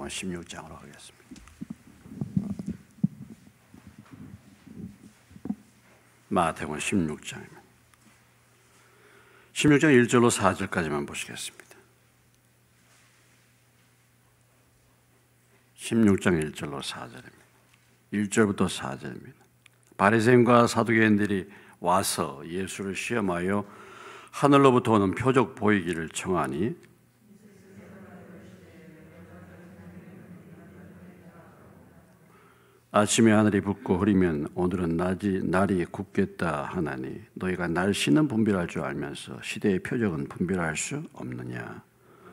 마태복음 16장으로 가겠습니다. 마태복음 16장입니다. 16장 1절로 4절까지만 보시겠습니다. 16장 1절로 4절입니다. 1절부터 4절입니다. 바리새인과 사두개인들이 와서 예수를 시험하여 하늘로부터 오는 표적 보이기를 청하니 아침에 하늘이 붓고 흐리면 오늘은 날이 굳겠다 하나니 너희가 날씨는 분별할 줄 알면서 시대의 표적은 분별할 수 없느냐.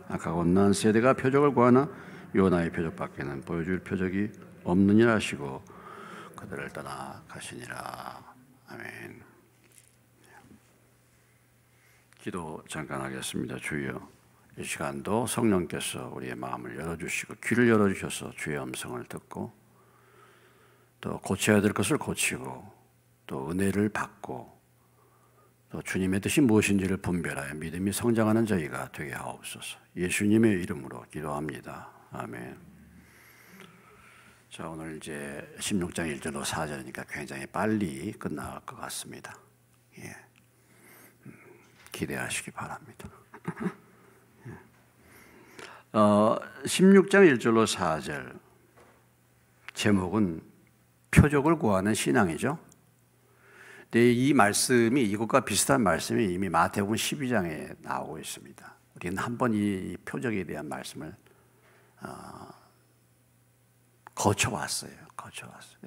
아까 온난 세대가 표적을 구하나 요나의 표적밖에는 보여줄 표적이 없느니라 하시고 그들을 떠나 가시니라. 아멘. 기도 잠깐 하겠습니다. 주여, 이 시간도 성령께서 우리의 마음을 열어주시고 귀를 열어주셔서 주의 음성을 듣고 또 고쳐야 될 것을 고치고 또 은혜를 받고 또 주님의 뜻이 무엇인지를 분별하여 믿음이 성장하는 저희가 되게 하옵소서. 예수님의 이름으로 기도합니다. 아멘. 자, 오늘 이제 16장 1절로 4절이니까 굉장히 빨리 끝날 것 같습니다. 예. 기대하시기 바랍니다. 16장 1절로 4절 제목은 표적을 구하는 신앙이죠. 근데 이 말씀이 이것과 비슷한 말씀이 이미 마태복음 12장에 나오고 있습니다. 우리는 한번 이 표적에 대한 말씀을 거쳐왔어요.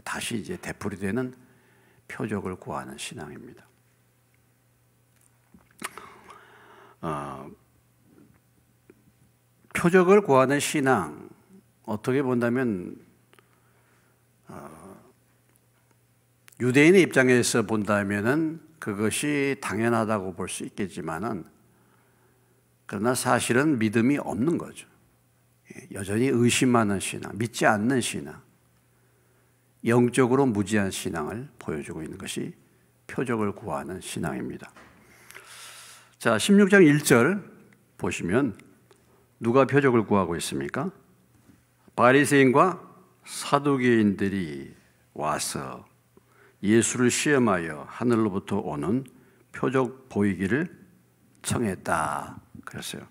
다시 이제 되풀이되는 표적을 구하는 신앙입니다. 표적을 구하는 신앙, 어떻게 본다면 유대인의 입장에서 본다면은 그것이 당연하다고 볼 수 있겠지만은 그러나 사실은 믿음이 없는 거죠. 여전히 의심하는 신앙, 믿지 않는 신앙, 영적으로 무지한 신앙을 보여주고 있는 것이 표적을 구하는 신앙입니다. 자, 16장 1절 보시면 누가 표적을 구하고 있습니까? 바리새인과 사두개인들이 와서 예수를 시험하여 하늘로부터 오는 표적 보이기를 청했다 그랬어요.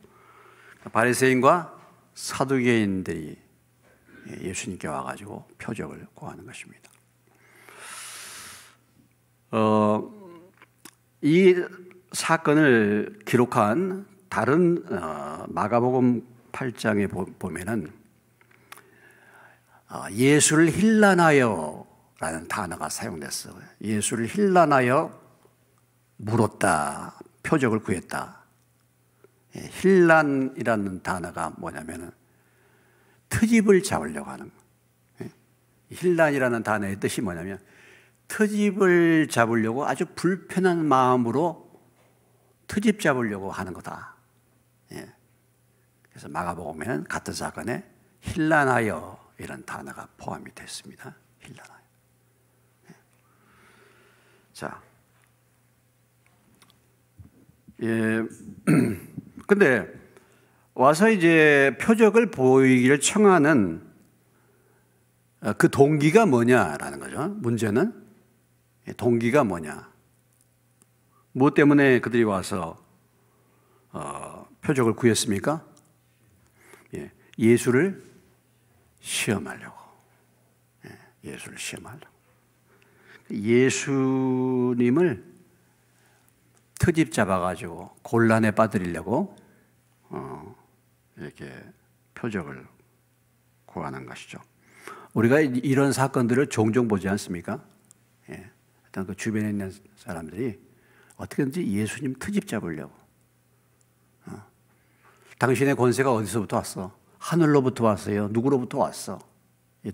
바리새인과 사두개인들이 예수님께 와가지고 표적을 구하는 것입니다. 이 사건을 기록한 다른 마가복음 8장에 보면은 예수를 힐난하여 라는 단어가 사용됐어요. 예수를 힐난하여 물었다, 표적을 구했다. 힐난이라는 단어가 뭐냐면은 트집을 잡으려고 하는 거예요. 힐난이라는 단어의 뜻이 뭐냐면 트집을 잡으려고 아주 불편한 마음으로 트집 잡으려고 하는 거다. 그래서 마가복음에는 같은 사건에 힐난하여 이런 단어가 포함이 됐습니다. 힐난하여. 자, 근데 와서 이제 표적을 보이기를 청하는 그 동기가 뭐냐라는 거죠. 문제는 동기가 뭐냐. 무엇 때문에 그들이 와서 표적을 구했습니까? 예수를 시험하려고. 예수를 시험하려고. 예수님을 트집 잡아가지고 곤란에 빠뜨리려고 이렇게 표적을 구하는 것이죠. 우리가 이런 사건들을 종종 보지 않습니까? 일단 그 주변에 있는 사람들이 어떻게든지 예수님 트집 잡으려고. 당신의 권세가 어디서부터 왔어? 하늘로부터 왔어요. 누구로부터 왔어?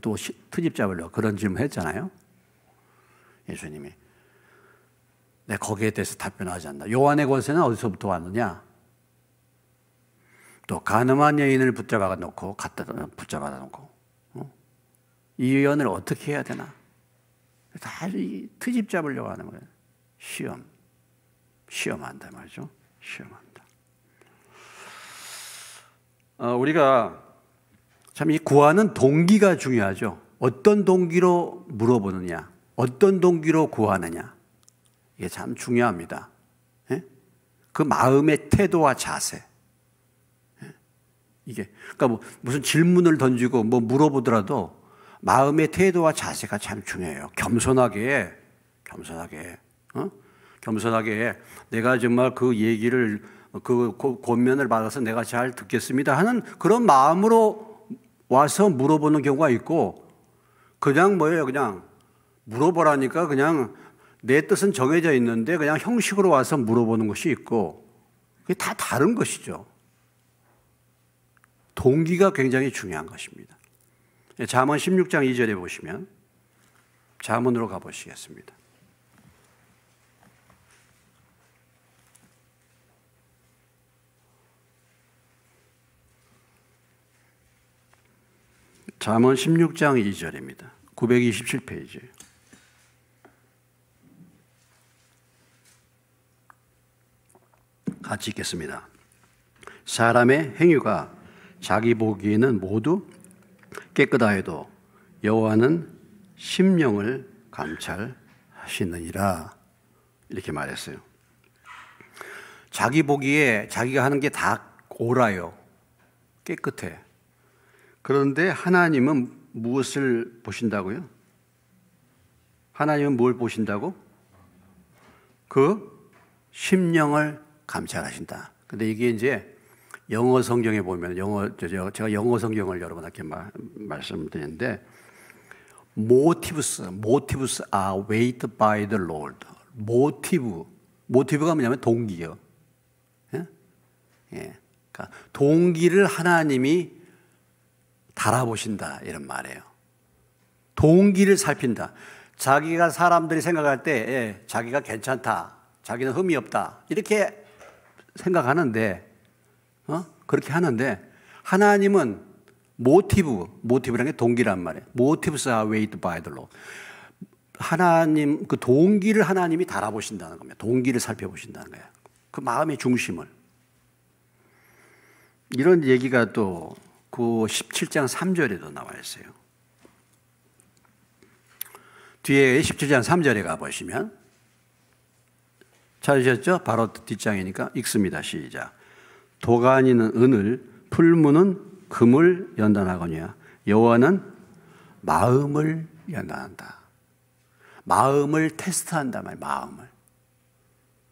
또 트집 잡으려고 그런 질문 했잖아요. 예수님이. 내 거기에 대해서 답변하지 않는다. 요한의 권세는 어디서부터 왔느냐? 또 가늠한 여인을 붙잡아 놓고 이 예언을 어떻게 해야 되나? 다 트집 잡으려고 하는 거예요. 시험한다 말이죠. 시험한다. 우리가 참 이 구하는 동기가 중요하죠. 어떤 동기로 물어보느냐, 어떤 동기로 구하느냐, 이게 참 중요합니다. 예? 그 마음의 태도와 자세. 예? 이게 그러니까 뭐 무슨 질문을 던지고 뭐 물어보더라도 마음의 태도와 자세가 참 중요해요. 겸손하게, 겸손하게 내가 정말 그 얘기를 그 권면을 받아서 내가 잘 듣겠습니다 하는 그런 마음으로 와서 물어보는 경우가 있고, 그냥 뭐예요? 그냥 물어보라니까 그냥 내 뜻은 정해져 있는데 그냥 형식으로 와서 물어보는 것이 있고, 그게 다 다른 것이죠. 동기가 굉장히 중요한 것입니다. 잠언 16장 2절에 보시면, 잠언으로 가보시겠습니다. 잠언 16장 2절입니다. 927페이지. 같이 읽겠습니다. 사람의 행위가 자기 보기에는 모두 깨끗하여도 여호와는 심령을 감찰하시느니라. 이렇게 말했어요. 자기 보기에 자기가 하는 게 다 옳아요. 깨끗해. 그런데 하나님은 무엇을 보신다고요? 하나님은 뭘 보신다고? 그 심령을 감찰하신다. 근데 이게 이제 영어 성경에 보면, 제가 영어 성경을 여러분께 말씀드리는데, motives are weighed by the Lord. 모티브가 뭐냐면 동기요. 예? 예. 그러니까 동기를 하나님이 달아보신다, 이런 말이에요. 동기를 살핀다. 자기가 사람들이 생각할 때 자기가 괜찮다, 자기는 흠이 없다, 이렇게 생각하는데, 그렇게 하는데, 하나님은 모티브라는 게 동기란 말이에요. Motives are weighed by the Lord. 하나님, 그 동기를 하나님이 달아보신다는 겁니다. 동기를 살펴보신다는 거예요. 그 마음의 중심을. 이런 얘기가 또 그 17장 3절에도 나와 있어요. 뒤에 17장 3절에 가보시면, 찾으셨죠? 바로 뒷장이니까 읽습니다. 시작. 도가니는 은을, 풀무는 금을 연단하거니와 여호와는 마음을 연단한다. 마음을 테스트한다 말이에요. 마음을.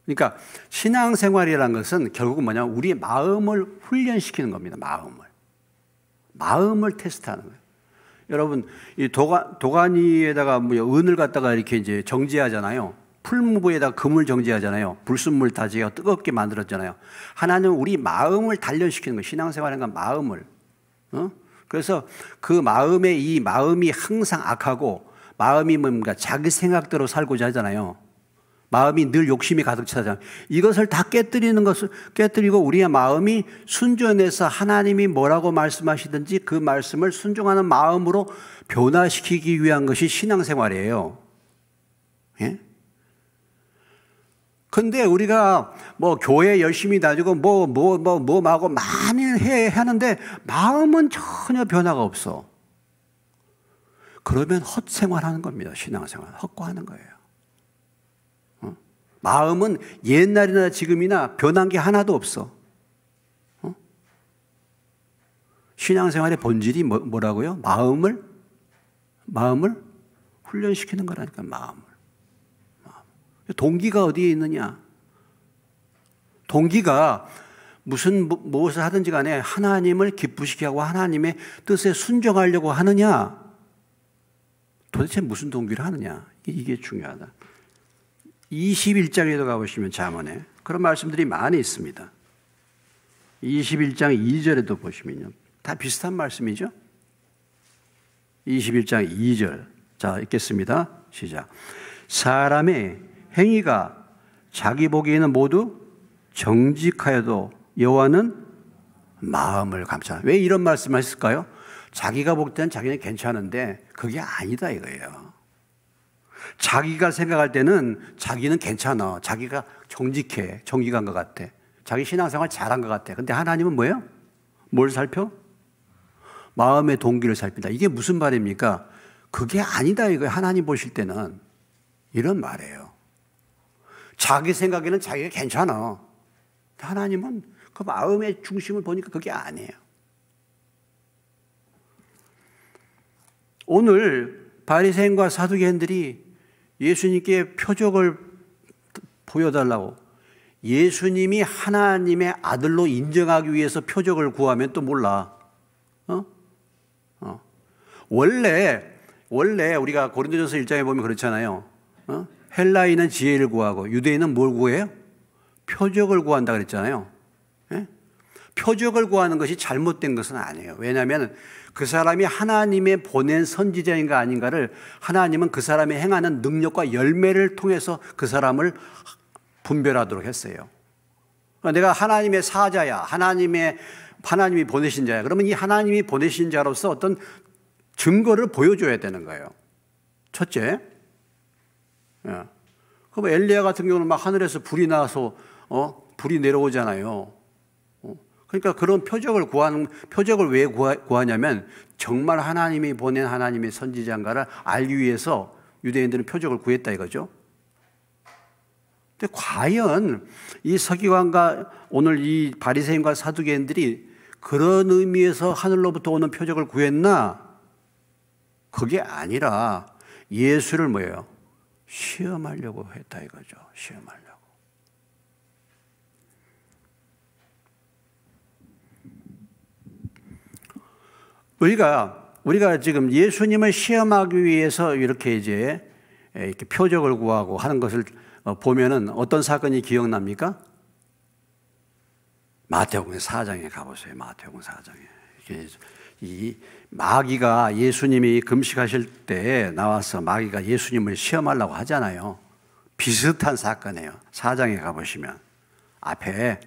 그러니까 신앙생활이라는 것은 결국은 뭐냐면 우리의 마음을 훈련시키는 겁니다. 마음을 테스트하는 거예요. 여러분, 이 도가니에다가 뭐 은을 갖다가 이렇게 이제 정제하잖아요. 풀무부에다가 금을 정제하잖아요. 불순물 다지어 뜨겁게 만들었잖아요. 하나님은 우리 마음을 단련시키는 거예요. 신앙생활은 마음을. 그래서 그 이 마음이 항상 악하고, 마음이 뭔가 자기 생각대로 살고자 하잖아요. 마음이 늘 욕심이 가득 차잖아요. 이것을 다 깨뜨리고 우리의 마음이 순전해서 하나님이 뭐라고 말씀하시든지 그 말씀을 순종하는 마음으로 변화시키기 위한 것이 신앙생활이에요. 예? 근데 우리가 뭐 교회 열심히 다니고 하고 많이 하는데 마음은 전혀 변화가 없어. 그러면 헛생활하는 겁니다. 신앙생활. 헛고하는 거예요. 마음은 옛날이나 지금이나 변한 게 하나도 없어. 신앙생활의 본질이 뭐라고요? 마음을 훈련시키는 거라니까, 마음을. 동기가 어디에 있느냐? 동기가 무엇을 하든지 간에 하나님을 기쁘시게 하고 하나님의 뜻에 순종하려고 하느냐? 도대체 무슨 동기를 하느냐? 이게 중요하다. 21장에도 가보시면 잠언에 그런 말씀들이 많이 있습니다. 21장 2절에도 보시면요. 다 비슷한 말씀이죠. 21장 2절. 자, 읽겠습니다. 시작. 사람의 행위가 자기 보기에는 모두 정직하여도 여호와는 마음을 감찰한다. 왜 이런 말씀을 했을까요? 자기가 볼 때는 자기는 괜찮은데 그게 아니다 이거예요. 자기가 생각할 때는 자기는 괜찮아. 자기가 정직해. 정직한 것 같아. 자기 신앙생활 잘한 것 같아. 근데 하나님은 뭐예요? 뭘 살펴? 마음의 동기를 살핀다. 이게 무슨 말입니까? 그게 아니다 이거예요. 하나님 보실 때는. 이런 말이에요. 자기 생각에는 자기가 괜찮아. 하나님은 그 마음의 중심을 보니까 그게 아니에요. 오늘 바리새인과 사두개인들이 예수님께 표적을 보여달라고, 예수님이 하나님의 아들로 인정하기 위해서 표적을 구하면 또 몰라. 원래 우리가 고린도전서 1장에 보면 그렇잖아요. 헬라인은 지혜를 구하고 유대인은 뭘 구해요? 표적을 구한다 그랬잖아요. 예? 표적을 구하는 것이 잘못된 것은 아니에요. 왜냐하면 그 사람이 하나님의 보낸 선지자인가 아닌가를 하나님은 그 사람이 행하는 능력과 열매를 통해서 그 사람을 분별하도록 했어요. 내가 하나님의 사자야, 하나님이 보내신 자야. 그러면 이 하나님이 보내신 자로서 어떤 증거를 보여줘야 되는 거예요. 첫째, 그럼 엘리야 같은 경우는 막 하늘에서 불이 나서 불이 내려오잖아요. 그러니까 그런 표적을 왜 구하냐면 정말 하나님이 보낸 하나님의 선지자인가를 알기 위해서 유대인들은 표적을 구했다 이거죠. 근데 과연 이 서기관과 오늘 이 바리새인과 사두개인들이 그런 의미에서 하늘로부터 오는 표적을 구했나? 그게 아니라 예수를 뭐예요? 시험하려고 했다 이거죠. 시험하려고. 우리가 지금 예수님을 시험하기 위해서 이렇게 표적을 구하고 하는 것을 보면은 어떤 사건이 기억납니까? 마태복음 4장에 가보세요. 마태복음 4장에. 이 마귀가 예수님이 금식하실 때 나와서 마귀가 예수님을 시험하려고 하잖아요. 비슷한 사건이에요. 4장에 가보시면 앞에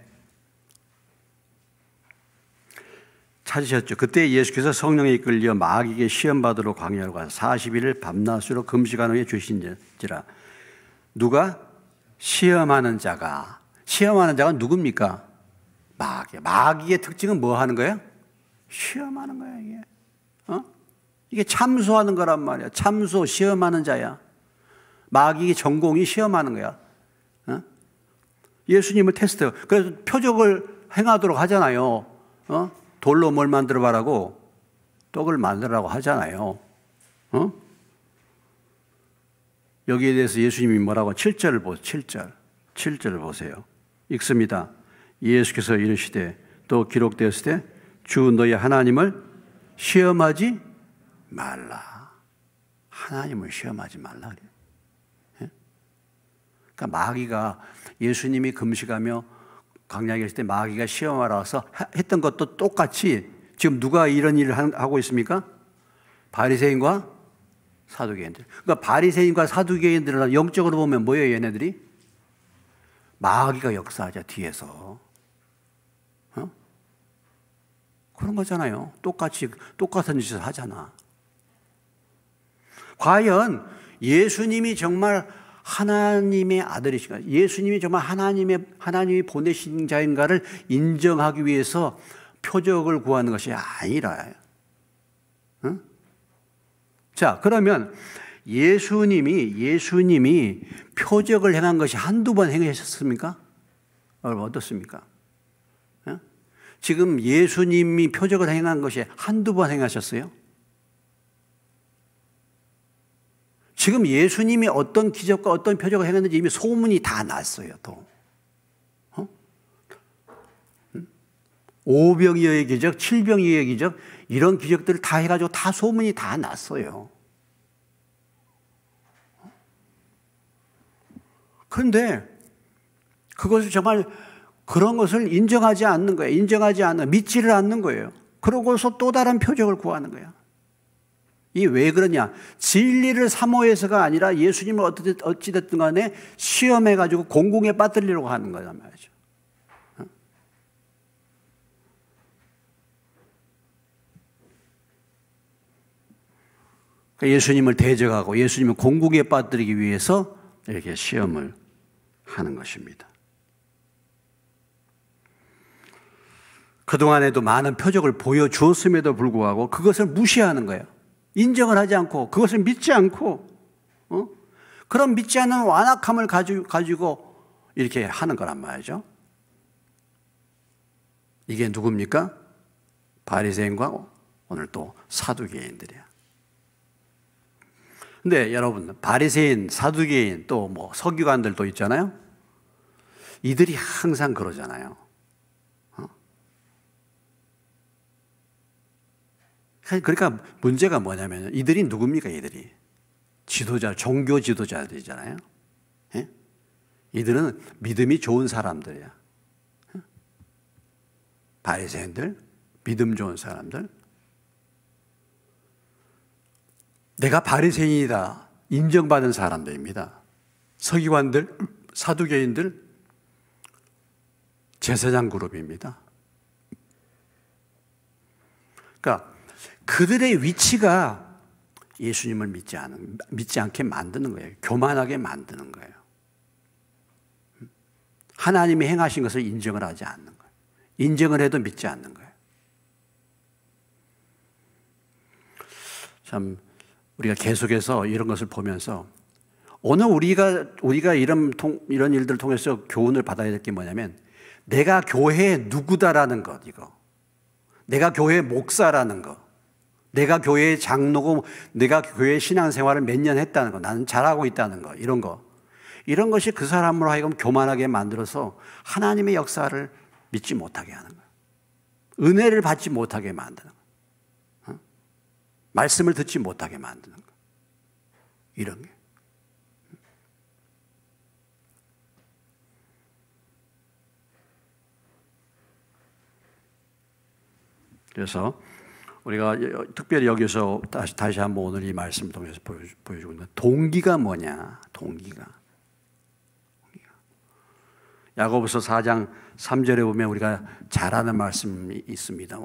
찾으셨죠. 그때 예수께서 성령에 이끌려 마귀에게 시험받으러 광야로 가서 40일을 밤낮으로 금식한 후에 주신지라. 누가? 시험하는 자가 누굽니까? 마귀의 특징은 뭐 하는 거예요? 시험하는 거야, 이게. 이게 참소하는 거란 말이야. 참소, 시험하는 자야. 마귀의 전공이 시험하는 거야. 예수님을 테스트. 그래서 표적을 행하도록 하잖아요. 돌로 뭘 만들어 봐라고? 떡을 만들라고 하잖아요. 여기에 대해서 예수님이 뭐라고? 7절을 보세요. 7절을 보세요. 읽습니다. 예수께서 이르시되 또 기록되었을 때 주 너희 하나님을 시험하지 말라. 하나님을 시험하지 말라 그래요. 예? 그러니까 마귀가 예수님이 금식하며 광야에 계실 때 마귀가 시험하러 와서 했던 것도 똑같이 지금 누가 이런 일을 하고 있습니까? 바리새인과 사두개인들. 그러니까 바리새인과 사두개인들은 영적으로 보면 뭐예요, 얘네들이? 마귀가 역사하자 뒤에서. 그런 거잖아요. 똑같은 짓을 하잖아. 과연 예수님이 정말 하나님의 아들이신가? 예수님이 정말 하나님이 보내신 자인가를 인정하기 위해서 표적을 구하는 것이 아니라. 자, 그러면 예수님이 표적을 행한 것이 한두 번 행하셨습니까? 여러분 어떻습니까? 지금 예수님이 표적을 행한 것이 한두 번 행하셨어요? 지금 예수님이 어떤 기적과 어떤 표적을 행했는지 이미 소문이 다 났어요, 또. 오병이어의 기적, 칠병이어의 기적, 이런 기적들을 다 해가지고 다 소문이 다 났어요. 그런데 그것을 정말 그런 것을 인정하지 않는 거예요. 믿지를 않는 거예요. 그러고서 또 다른 표적을 구하는 거예요. 이게 왜 그러냐? 진리를 사모해서가 아니라 예수님을 어찌됐든 간에 시험해가지고 공공에 빠뜨리려고 하는 거란 말이죠. 그러니까 예수님을 대적하고 예수님을 공공에 빠뜨리기 위해서 이렇게 시험을 하는 것입니다. 그동안에도 많은 표적을 보여주었음에도 불구하고 그것을 무시하는 거예요. 인정을 하지 않고 그것을 믿지 않고 그런 믿지 않는 완악함을 가지고 이렇게 하는 거란 말이죠. 이게 누굽니까? 바리새인과 오늘 또 사두개인들이야. 근데 여러분, 바리새인, 사두개인 또 뭐 서기관들도 있잖아요. 이들이 항상 그러잖아요. 그러니까 문제가 뭐냐면 이들이 누굽니까? 이들이 지도자, 종교 지도자들이잖아요. 예? 이들은 믿음이 좋은 사람들이야. 바리새인들, 믿음 좋은 사람들. 내가 바리새인이다 인정받은 사람들입니다. 서기관들, 사두개인들, 제사장 그룹입니다. 그러니까 그들의 위치가 예수님을 믿지 않게 만드는 거예요. 교만하게 만드는 거예요. 하나님이 행하신 것을 인정을 하지 않는 거예요. 인정을 해도 믿지 않는 거예요. 참 우리가 계속해서 이런 것을 보면서 오늘 우리가 이런 일들을 통해서 교훈을 받아야 될 게 뭐냐면 내가 교회의 누구다라는 것, 이거. 내가 교회의 목사라는 것. 내가 교회의 장로고 내가 교회의 신앙생활을 몇 년 했다는 거. 나는 잘하고 있다는 거. 이런 거. 이런 것이 그 사람으로 하여금 교만하게 만들어서 하나님의 역사를 믿지 못하게 하는 거예요. 은혜를 받지 못하게 만드는 거예요. 말씀을 듣지 못하게 만드는 거예요. 이런 게. 그래서 우리가 특별히 여기서 다시 한번 오늘 이 말씀을 통해서 보여주고 있는 동기가 뭐냐? 동기가. 야고보서 4장 3절에 보면 우리가 잘 아는 말씀이 있습니다.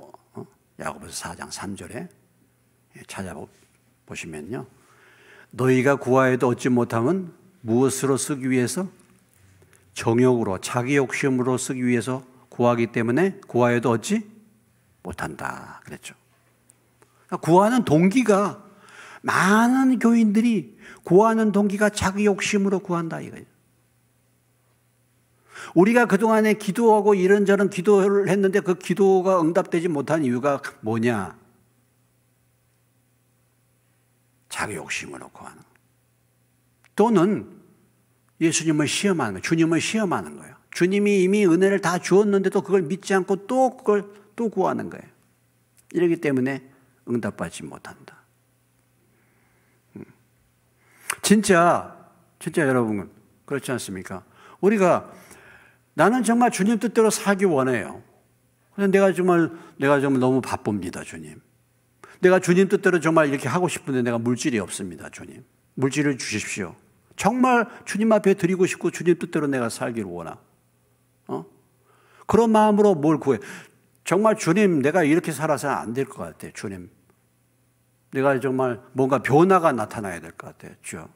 야고보서 4장 3절에 찾아보시면요. 너희가 구하여도 얻지 못함은 무엇으로 쓰기 위해서? 정욕으로, 자기 욕심으로 쓰기 위해서 구하기 때문에 구하여도 얻지 못한다 그랬죠. 구하는 동기가 많은 교인들이 구하는 동기가 자기 욕심으로 구한다 이거예요. 우리가 그동안에 기도하고 이런저런 기도를 했는데 그 기도가 응답되지 못한 이유가 뭐냐? 자기 욕심으로 구하는 또는 예수님을 시험하는 거예요. 주님을 시험하는 거예요. 주님이 이미 은혜를 다 주었는데도 그걸 믿지 않고 또 그걸 또 구하는 거예요. 이러기 때문에 응답받지 못한다. 진짜 여러분 그렇지 않습니까? 우리가 나는 정말 주님 뜻대로 살기 원해요. 그런데 내가 정말 너무 바쁩니다, 주님. 내가 주님 뜻대로 정말 이렇게 하고 싶은데 내가 물질이 없습니다, 주님. 물질을 주십시오. 정말 주님 앞에 드리고 싶고 주님 뜻대로 내가 살기를 원하. 그런 마음으로 뭘 구해? 정말 주님, 내가 이렇게 살아서 안 될 것 같아요, 주님. 내가 정말 뭔가 변화가 나타나야 될 것 같아요, 주여.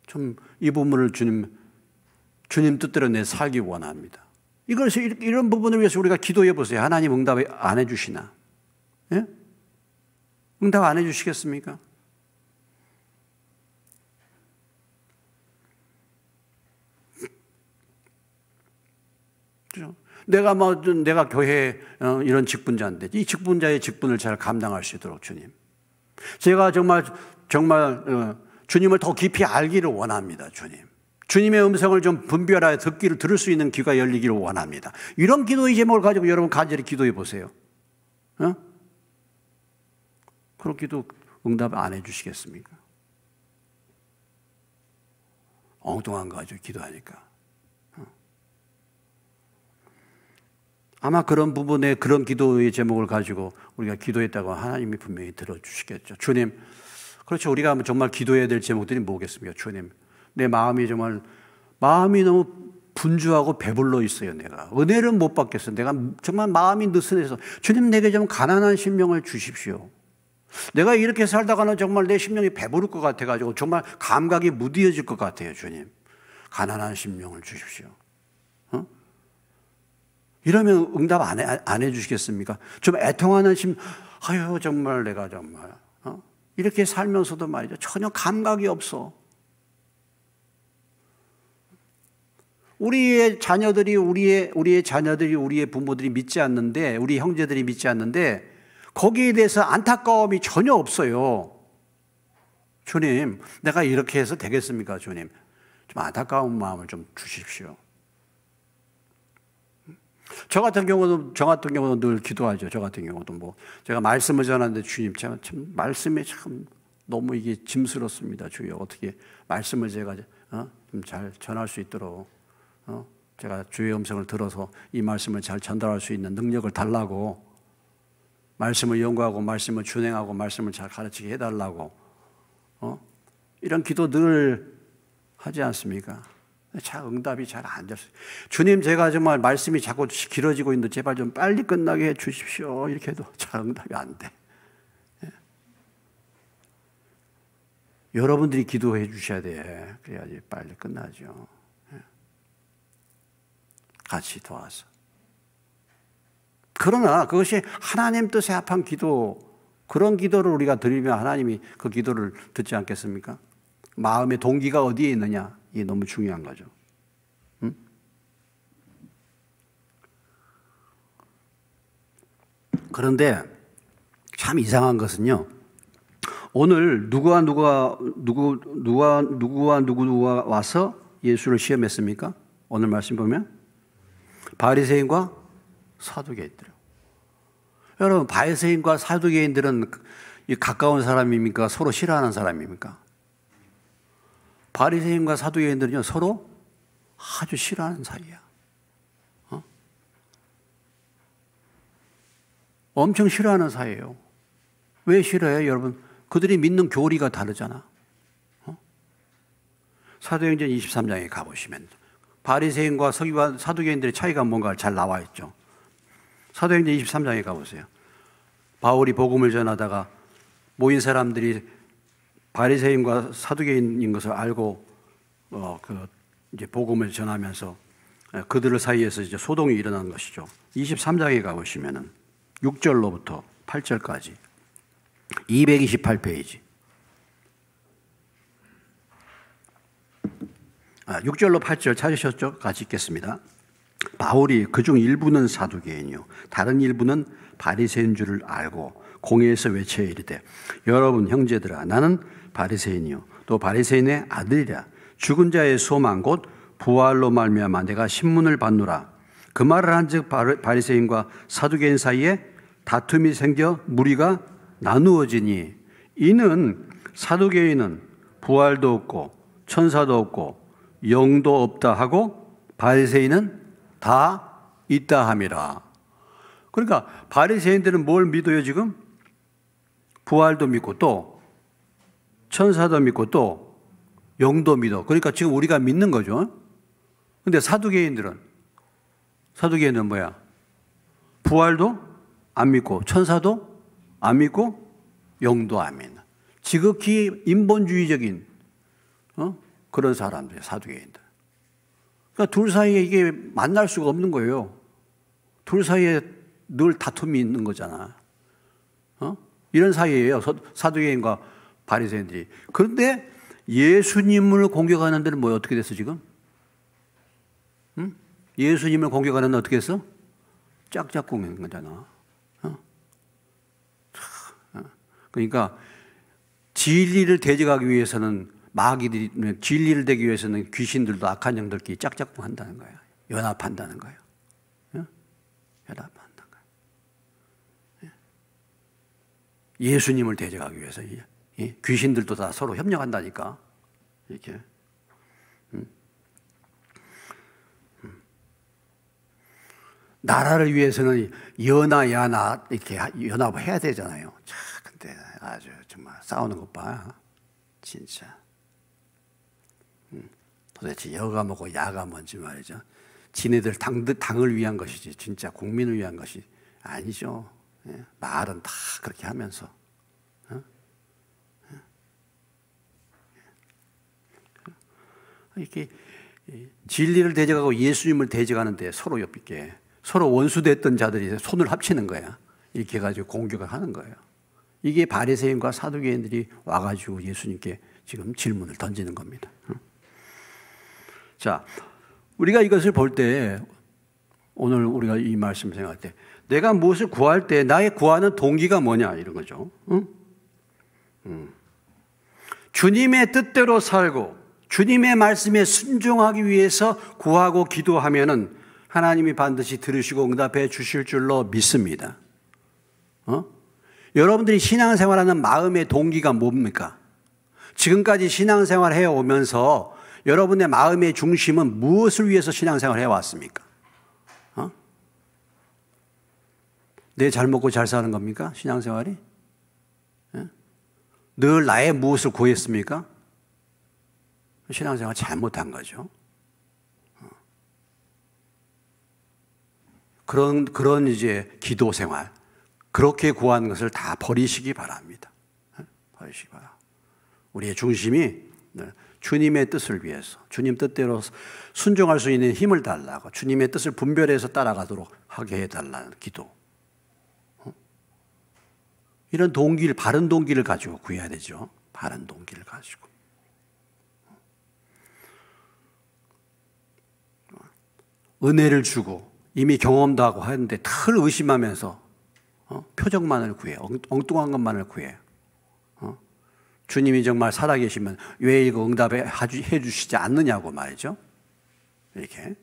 좀 이 부분을 주님 뜻대로 내 살기 원합니다. 이런 부분을 위해서 우리가 기도해 보세요. 하나님 응답 안 해주시나? 예? 응답 안 해주시겠습니까? 내가 교회에 이런 직분자인데 이 직분자의 직분을 잘 감당할 수 있도록 주님. 제가 정말 주님을 더 깊이 알기를 원합니다, 주님. 주님의 음성을 좀 분별하여 들을 수 있는 귀가 열리기를 원합니다. 이런 기도의 제목을 가지고 여러분 간절히 기도해 보세요. 그런 기도 응답 안 해주시겠습니까? 엉뚱한 거 가지고 기도하니까. 아마 그런 부분에 그런 기도의 제목을 가지고 우리가 기도했다고 하나님이 분명히 들어주시겠죠. 주님, 그렇죠. 우리가 정말 기도해야 될 제목들이 뭐겠습니까? 주님, 내 마음이 너무 분주하고 배불러 있어요. 내가 은혜를 못 받겠어. 내가 정말 마음이 느슨해서 주님, 내게 좀 가난한 심령을 주십시오. 내가 이렇게 살다가는 정말 내 심령이 배부를 것 같아가지고 정말 감각이 무뎌질 것 같아요. 주님, 가난한 심령을 주십시오. 이러면 응답 안 해주시겠습니까? 좀 애통하는 심, 아유, 정말 내가 정말. 이렇게 살면서도 말이죠. 전혀 감각이 없어. 우리의 자녀들이, 우리의 자녀들이, 우리의 부모들이 믿지 않는데, 우리 형제들이 믿지 않는데, 거기에 대해서 안타까움이 전혀 없어요. 주님, 내가 이렇게 해서 되겠습니까, 주님? 좀 안타까운 마음을 좀 주십시오. 저 같은 경우는 늘 기도하죠. 저 같은 경우도 제가 말씀을 전하는데 주님, 참 말씀에 참 너무 이게 짐스럽습니다. 주여, 어떻게 말씀을 제가 좀 잘 전할 수 있도록, 제가 주의 음성을 들어서 이 말씀을 잘 전달할 수 있는 능력을 달라고, 말씀을 연구하고, 말씀을 준행하고, 말씀을 잘 가르치게 해달라고, 이런 기도 늘 하지 않습니까? 잘 응답이 잘 안 됐어요. 주님, 제가 정말 말씀이 자꾸 길어지고 있는데 제발 좀 빨리 끝나게 해 주십시오. 이렇게 해도 잘 응답이 안 돼. 여러분들이 기도해 주셔야 돼. 그래야지 빨리 끝나죠. 같이 도와서. 그러나 그것이 하나님 뜻에 합한 기도, 그런 기도를 우리가 드리면 하나님이 그 기도를 듣지 않겠습니까? 마음의 동기가 어디에 있느냐, 이게 너무 중요한 거죠. 응? 그런데 참 이상한 것은요, 오늘 누구와 와서 예수를 시험했습니까? 오늘 말씀 보면 바리새인과 사두개인들. 여러분, 바리새인과 사두개인들은 가까운 사람입니까? 서로 싫어하는 사람입니까? 바리새인과 사두개인들은요, 서로 아주 싫어하는 사이야. 엄청 싫어하는 사이예요. 왜 싫어해요, 여러분? 그들이 믿는 교리가 다르잖아. 사도행전 23장에 가보시면 바리새인과 서기관, 사두개인들의 차이가 뭔가 잘 나와 있죠. 사도행전 23장에 가보세요. 바울이 복음을 전하다가 모인 사람들이 바리새인과 사두개인인 것을 알고 이제 복음을 전하면서 그들 사이에서 이제 소동이 일어난 것이죠. 23장에 가보시면은 6절로부터 8절까지 228페이지. 6절로 8절 찾으셨죠? 같이 읽겠습니다. 바울이 그중 일부는 사두개인이요 다른 일부는 바리새인 줄을 알고 공회에서 외쳐 이르되 여러분 형제들아 나는 바리새인이요 또 바리새인의 아들이라 죽은 자의 소망 곧 부활로 말미암아 내가 신문을 받노라. 그 말을 한즉 바리새인과 사두개인 사이에 다툼이 생겨 무리가 나누어지니 이는 사두개인은 부활도 없고 천사도 없고 영도 없다 하고 바리새인은 다 있다 함이라. 그러니까 바리새인들은 뭘 믿어요 지금? 부활도 믿고 또 천사도 믿고 또 영도 믿어. 그러니까 지금 우리가 믿는 거죠. 근데 사두개인들은 뭐야? 부활도 안 믿고 천사도 안 믿고 영도 안 믿는 지극히 인본주의적인 그런 사람들, 사두개인들. 그러니까 둘 사이에 이게 만날 수가 없는 거예요. 둘 사이에 늘 다툼이 있는 거잖아. 이런 사이에요. 사두개인과 바리새인들이. 그런데 예수님을 공격하는 데는 뭐야? 어떻게 됐어 지금? 응? 예수님을 공격하는 데는 어떻게 했어? 짝짝 공격한 거잖아. 그러니까 진리를 대적하기 위해서는 마귀들이, 진리를 대기 위해서는 귀신들도 악한 영들끼리 짝짝꿍 한다는 거예요. 연합한다는 거예요. 연합한다는 거예요. 예수님을 대적하기 위해서 귀신들도 다 서로 협력한다니까. 이렇게. 나라를 위해서는 연하, 야나 이렇게 연합을 해야 되잖아요. 근데 아주 정말 싸우는 것 봐. 진짜. 도대체 여가 뭐고 야가 뭔지 말이죠. 지네들 당을 위한 것이지 진짜 국민을 위한 것이 아니죠. 말은 다 그렇게 하면서. 이렇게 진리를 대적하고 예수님을 대적하는데 서로 서로 원수됐던 자들이 손을 합치는 거야. 이렇게 해가지고 공격을 하는 거예요. 이게 바리새인과 사두개인들이 와가지고 예수님께 지금 질문을 던지는 겁니다. 자, 우리가 이것을 볼 때, 오늘 우리가 이 말씀 생각할 때, 내가 무엇을 구할 때 나의 구하는 동기가 뭐냐 이런 거죠. 주님의 뜻대로 살고 주님의 말씀에 순종하기 위해서 구하고 기도하면은 하나님이 반드시 들으시고 응답해 주실 줄로 믿습니다. 여러분들이 신앙생활하는 마음의 동기가 뭡니까? 지금까지 신앙생활 해오면서 여러분의 마음의 중심은 무엇을 위해서 신앙생활 해왔습니까? 내 잘 먹고 잘 사는 겁니까? 신앙생활이? 늘 나의 무엇을 구했습니까? 신앙생활 잘못한 거죠. 그런 이제 기도 생활, 그렇게 구하는 것을 다 버리시기 바랍니다. 버리시기 바랍니다. 우리의 중심이 주님의 뜻을 위해서, 주님 뜻대로 순종할 수 있는 힘을 달라고, 주님의 뜻을 분별해서 따라가도록 하게 해달라는 기도. 이런 동기를, 바른 동기를 가지고 구해야 되죠. 바른 동기를 가지고. 은혜를 주고 이미 경험도 하고 하는데 늘 의심하면서 표적만을 구해, 엉뚱한 것만을 구해. 주님이 정말 살아계시면 왜 이거 응답해 주시지 않느냐고 말이죠. 이렇게.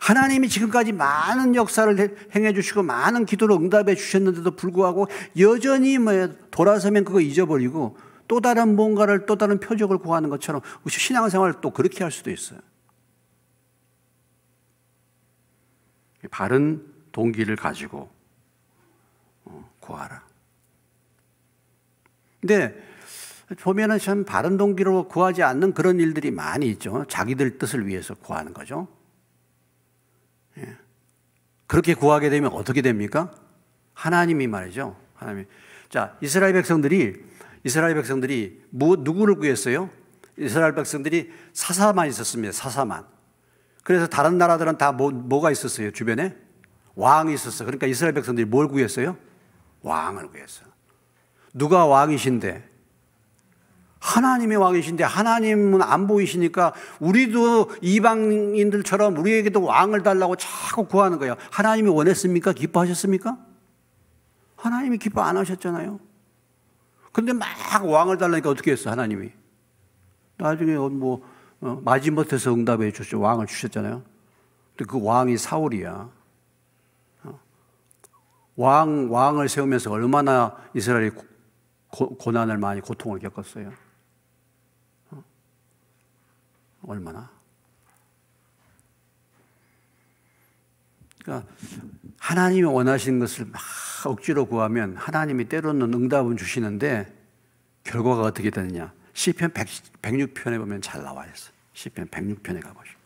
하나님이 지금까지 많은 역사를 행해 주시고 많은 기도로 응답해 주셨는데도 불구하고 여전히 돌아서면 그거 잊어버리고 또 다른 뭔가를, 또 다른 표적을 구하는 것처럼 신앙생활을 또 그렇게 할 수도 있어요. 바른 동기를 가지고 구하라. 근데 보면은 참 바른 동기로 구하지 않는 그런 일들이 많이 있죠. 자기들 뜻을 위해서 구하는 거죠. 그렇게 구하게 되면 어떻게 됩니까? 하나님이 말이죠. 하나님. 자, 이스라엘 백성들이 누구를 구했어요? 이스라엘 백성들이 사사만 있었습니다. 사사만. 그래서 다른 나라들은 다 뭐가 있었어요? 주변에? 왕이 있었어요. 그러니까 이스라엘 백성들이 뭘 구했어요? 왕을 구했어요. 누가 왕이신데? 하나님의 왕이신데 하나님은 안 보이시니까 우리도 이방인들처럼 우리에게도 왕을 달라고 자꾸 구하는 거예요. 하나님이 원했습니까? 기뻐하셨습니까? 하나님이 기뻐 안 하셨잖아요. 근데 막 왕을 달라니까 어떻게 했어, 하나님이? 나중에 마지못해서 응답해 주셨죠. 왕을 주셨잖아요. 근데 그 왕이 사울이야. 왕을 세우면서 얼마나 이스라엘이 고난을 많이, 고통을 겪었어요. 얼마나. 그러니까 하나님이 원하시는 것을 막 억지로 구하면 하나님이 때로는 응답은 주시는데 결과가 어떻게 되느냐. 시편 106편에 보면 잘 나와 있어요. 시편 106편에 가보시면.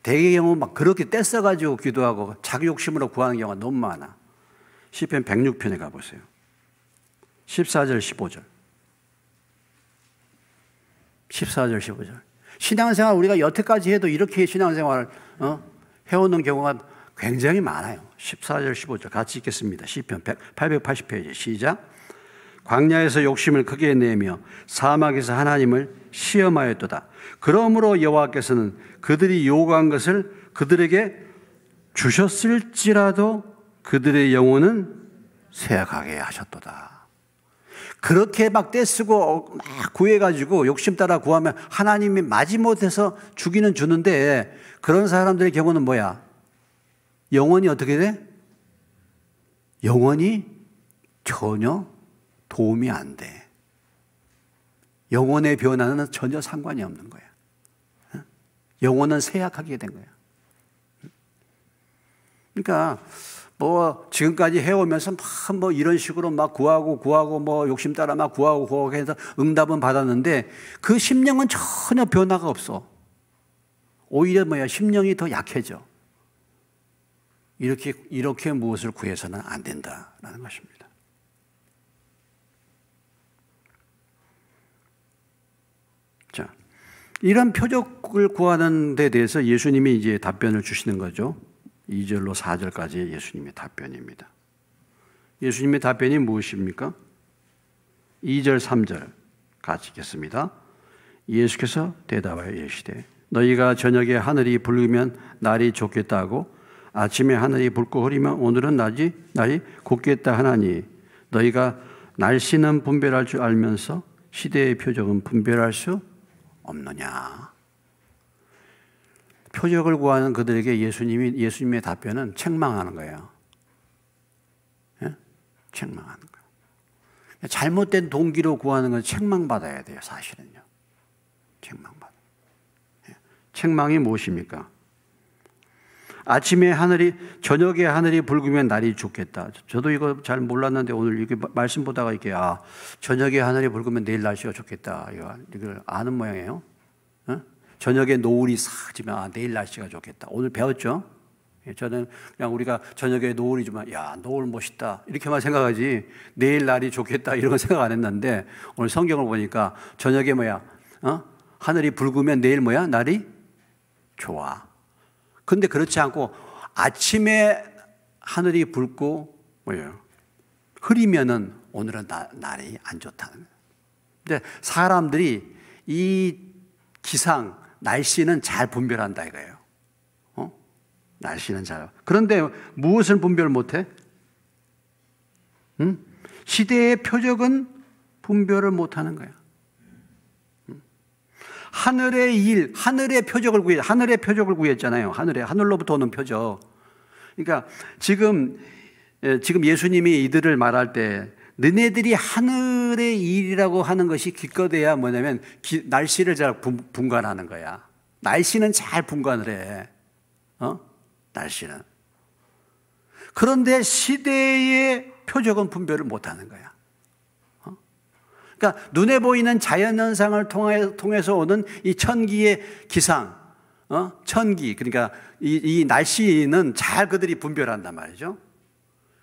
대개 경우 막 그렇게 떼써가지고 기도하고 자기 욕심으로 구하는 경우가 너무 많아. 시편 106편에 가보세요. 14절 15절. 14절 15절. 신앙생활 우리가 여태까지 해도 이렇게 신앙생활을 해오는 경우가 굉장히 많아요. 14절 15절 같이 읽겠습니다. 시편 880페이지 시작. 광야에서 욕심을 크게 내며 사막에서 하나님을 시험하였도다. 그러므로 여호와께서는 그들이 요구한 것을 그들에게 주셨을지라도 그들의 영혼은 쇠약하게 하셨도다. 그렇게 막 떼쓰고 막 구해가지고 욕심 따라 구하면 하나님이 마지못해서 주기는 주는데 그런 사람들의 경우는 뭐야? 영혼이 어떻게 돼? 영혼이 전혀 도움이 안 돼. 영혼의 변화는 전혀 상관이 없는 거야. 영혼은 쇠약하게 된 거야. 그러니까 지금까지 해오면서 막 이런 식으로 막 구하고 욕심 따라 막 구하고 해서 응답은 받았는데 그 심령은 전혀 변화가 없어. 오히려 심령이 더 약해져. 이렇게 무엇을 구해서는 안 된다라는 것입니다. 자, 이런 표적을 구하는 데 대해서 예수님이 이제 답변을 주시는 거죠. 2절로 4절까지 예수님의 답변입니다. 예수님의 답변이 무엇입니까? 2절, 3절 같이 읽겠습니다. 예수께서 대답하여 이르시되 너희가 저녁에 하늘이 붉으면 날이 좋겠다고 아침에 하늘이 붉고 흐리면 오늘은 날이 곧겠다 하나니 너희가 날씨는 분별할 줄 알면서 시대의 표적은 분별할 수 없느냐. 표적을 구하는 그들에게 예수님의 답변은 책망하는 거예요. 예? 책망하는 거예요. 잘못된 동기로 구하는 건 책망받아야 돼요, 사실은요. 책망받아요. 예. 책망이 무엇입니까? 저녁에 하늘이 붉으면 날이 좋겠다. 저도 이거 잘 몰랐는데 오늘 이렇게 말씀 보다가 이렇게, 저녁에 하늘이 붉으면 내일 날씨가 좋겠다. 이걸 아는 모양이에요. 어? 저녁에 노을이 싹 지면, 내일 날씨가 좋겠다. 오늘 배웠죠? 저는 그냥 우리가 저녁에 노을이 지면, 노을 멋있다. 이렇게만 생각하지, 내일 날이 좋겠다. 이런 건 생각 안 했는데, 오늘 성경을 보니까 저녁에 하늘이 붉으면 내일 날이 좋아. 근데 그렇지 않고 아침에 하늘이 붉고 흐리면은 오늘은 날이 안 좋다는 거예요. 근데 사람들이 이 기상, 날씨는 잘 분별한다 이거예요. 날씨는 잘. 그런데 무엇을 분별 못해? 시대의 표적은 분별을 못하는 거야. 하늘의 표적을 구했잖아요. 하늘로부터 오는 표적. 그러니까 지금 예수님이 이들을 말할 때 너네들이 하늘의 일이라고 하는 것이 기껏해야 뭐냐면 날씨를 잘 분간하는 거야. 날씨는 잘 분간을 해. 날씨는. 그런데 시대의 표적은 분별을 못하는 거야. 그러니까 눈에 보이는 자연현상을 통해서 오는 이 천기의 기상, 천기, 그러니까 이 날씨는 잘 그들이 분별한단 말이죠.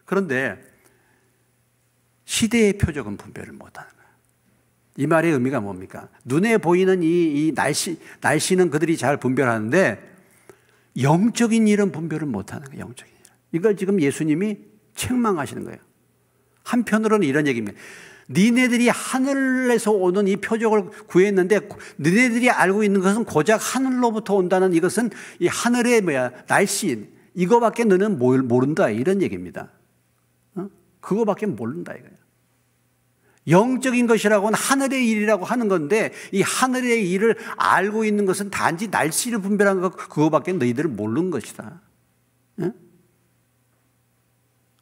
그런데 시대의 표적은 분별을 못하는 거예요. 이 말의 의미가 뭡니까? 눈에 보이는 이 날씨는 그들이 잘 분별하는데 영적인 일은 분별을 못하는 거예요. 영적인 일. 이걸 지금 예수님이 책망하시는 거예요. 한편으로는 이런 얘기입니다. 니네들이 하늘에서 오는 이 표적을 구했는데 니네들이 알고 있는 것은 고작 하늘로부터 온다는 이것은 이 하늘의 날씨 이거밖에 너는 모른다 이런 얘기입니다. 그거밖에 모른다 이거예요. 영적인 것이라고는 하늘의 일이라고 하는 건데 이 하늘의 일을 알고 있는 것은 단지 날씨를 분별한 것 그거밖에 너희들을 모르는 것이다.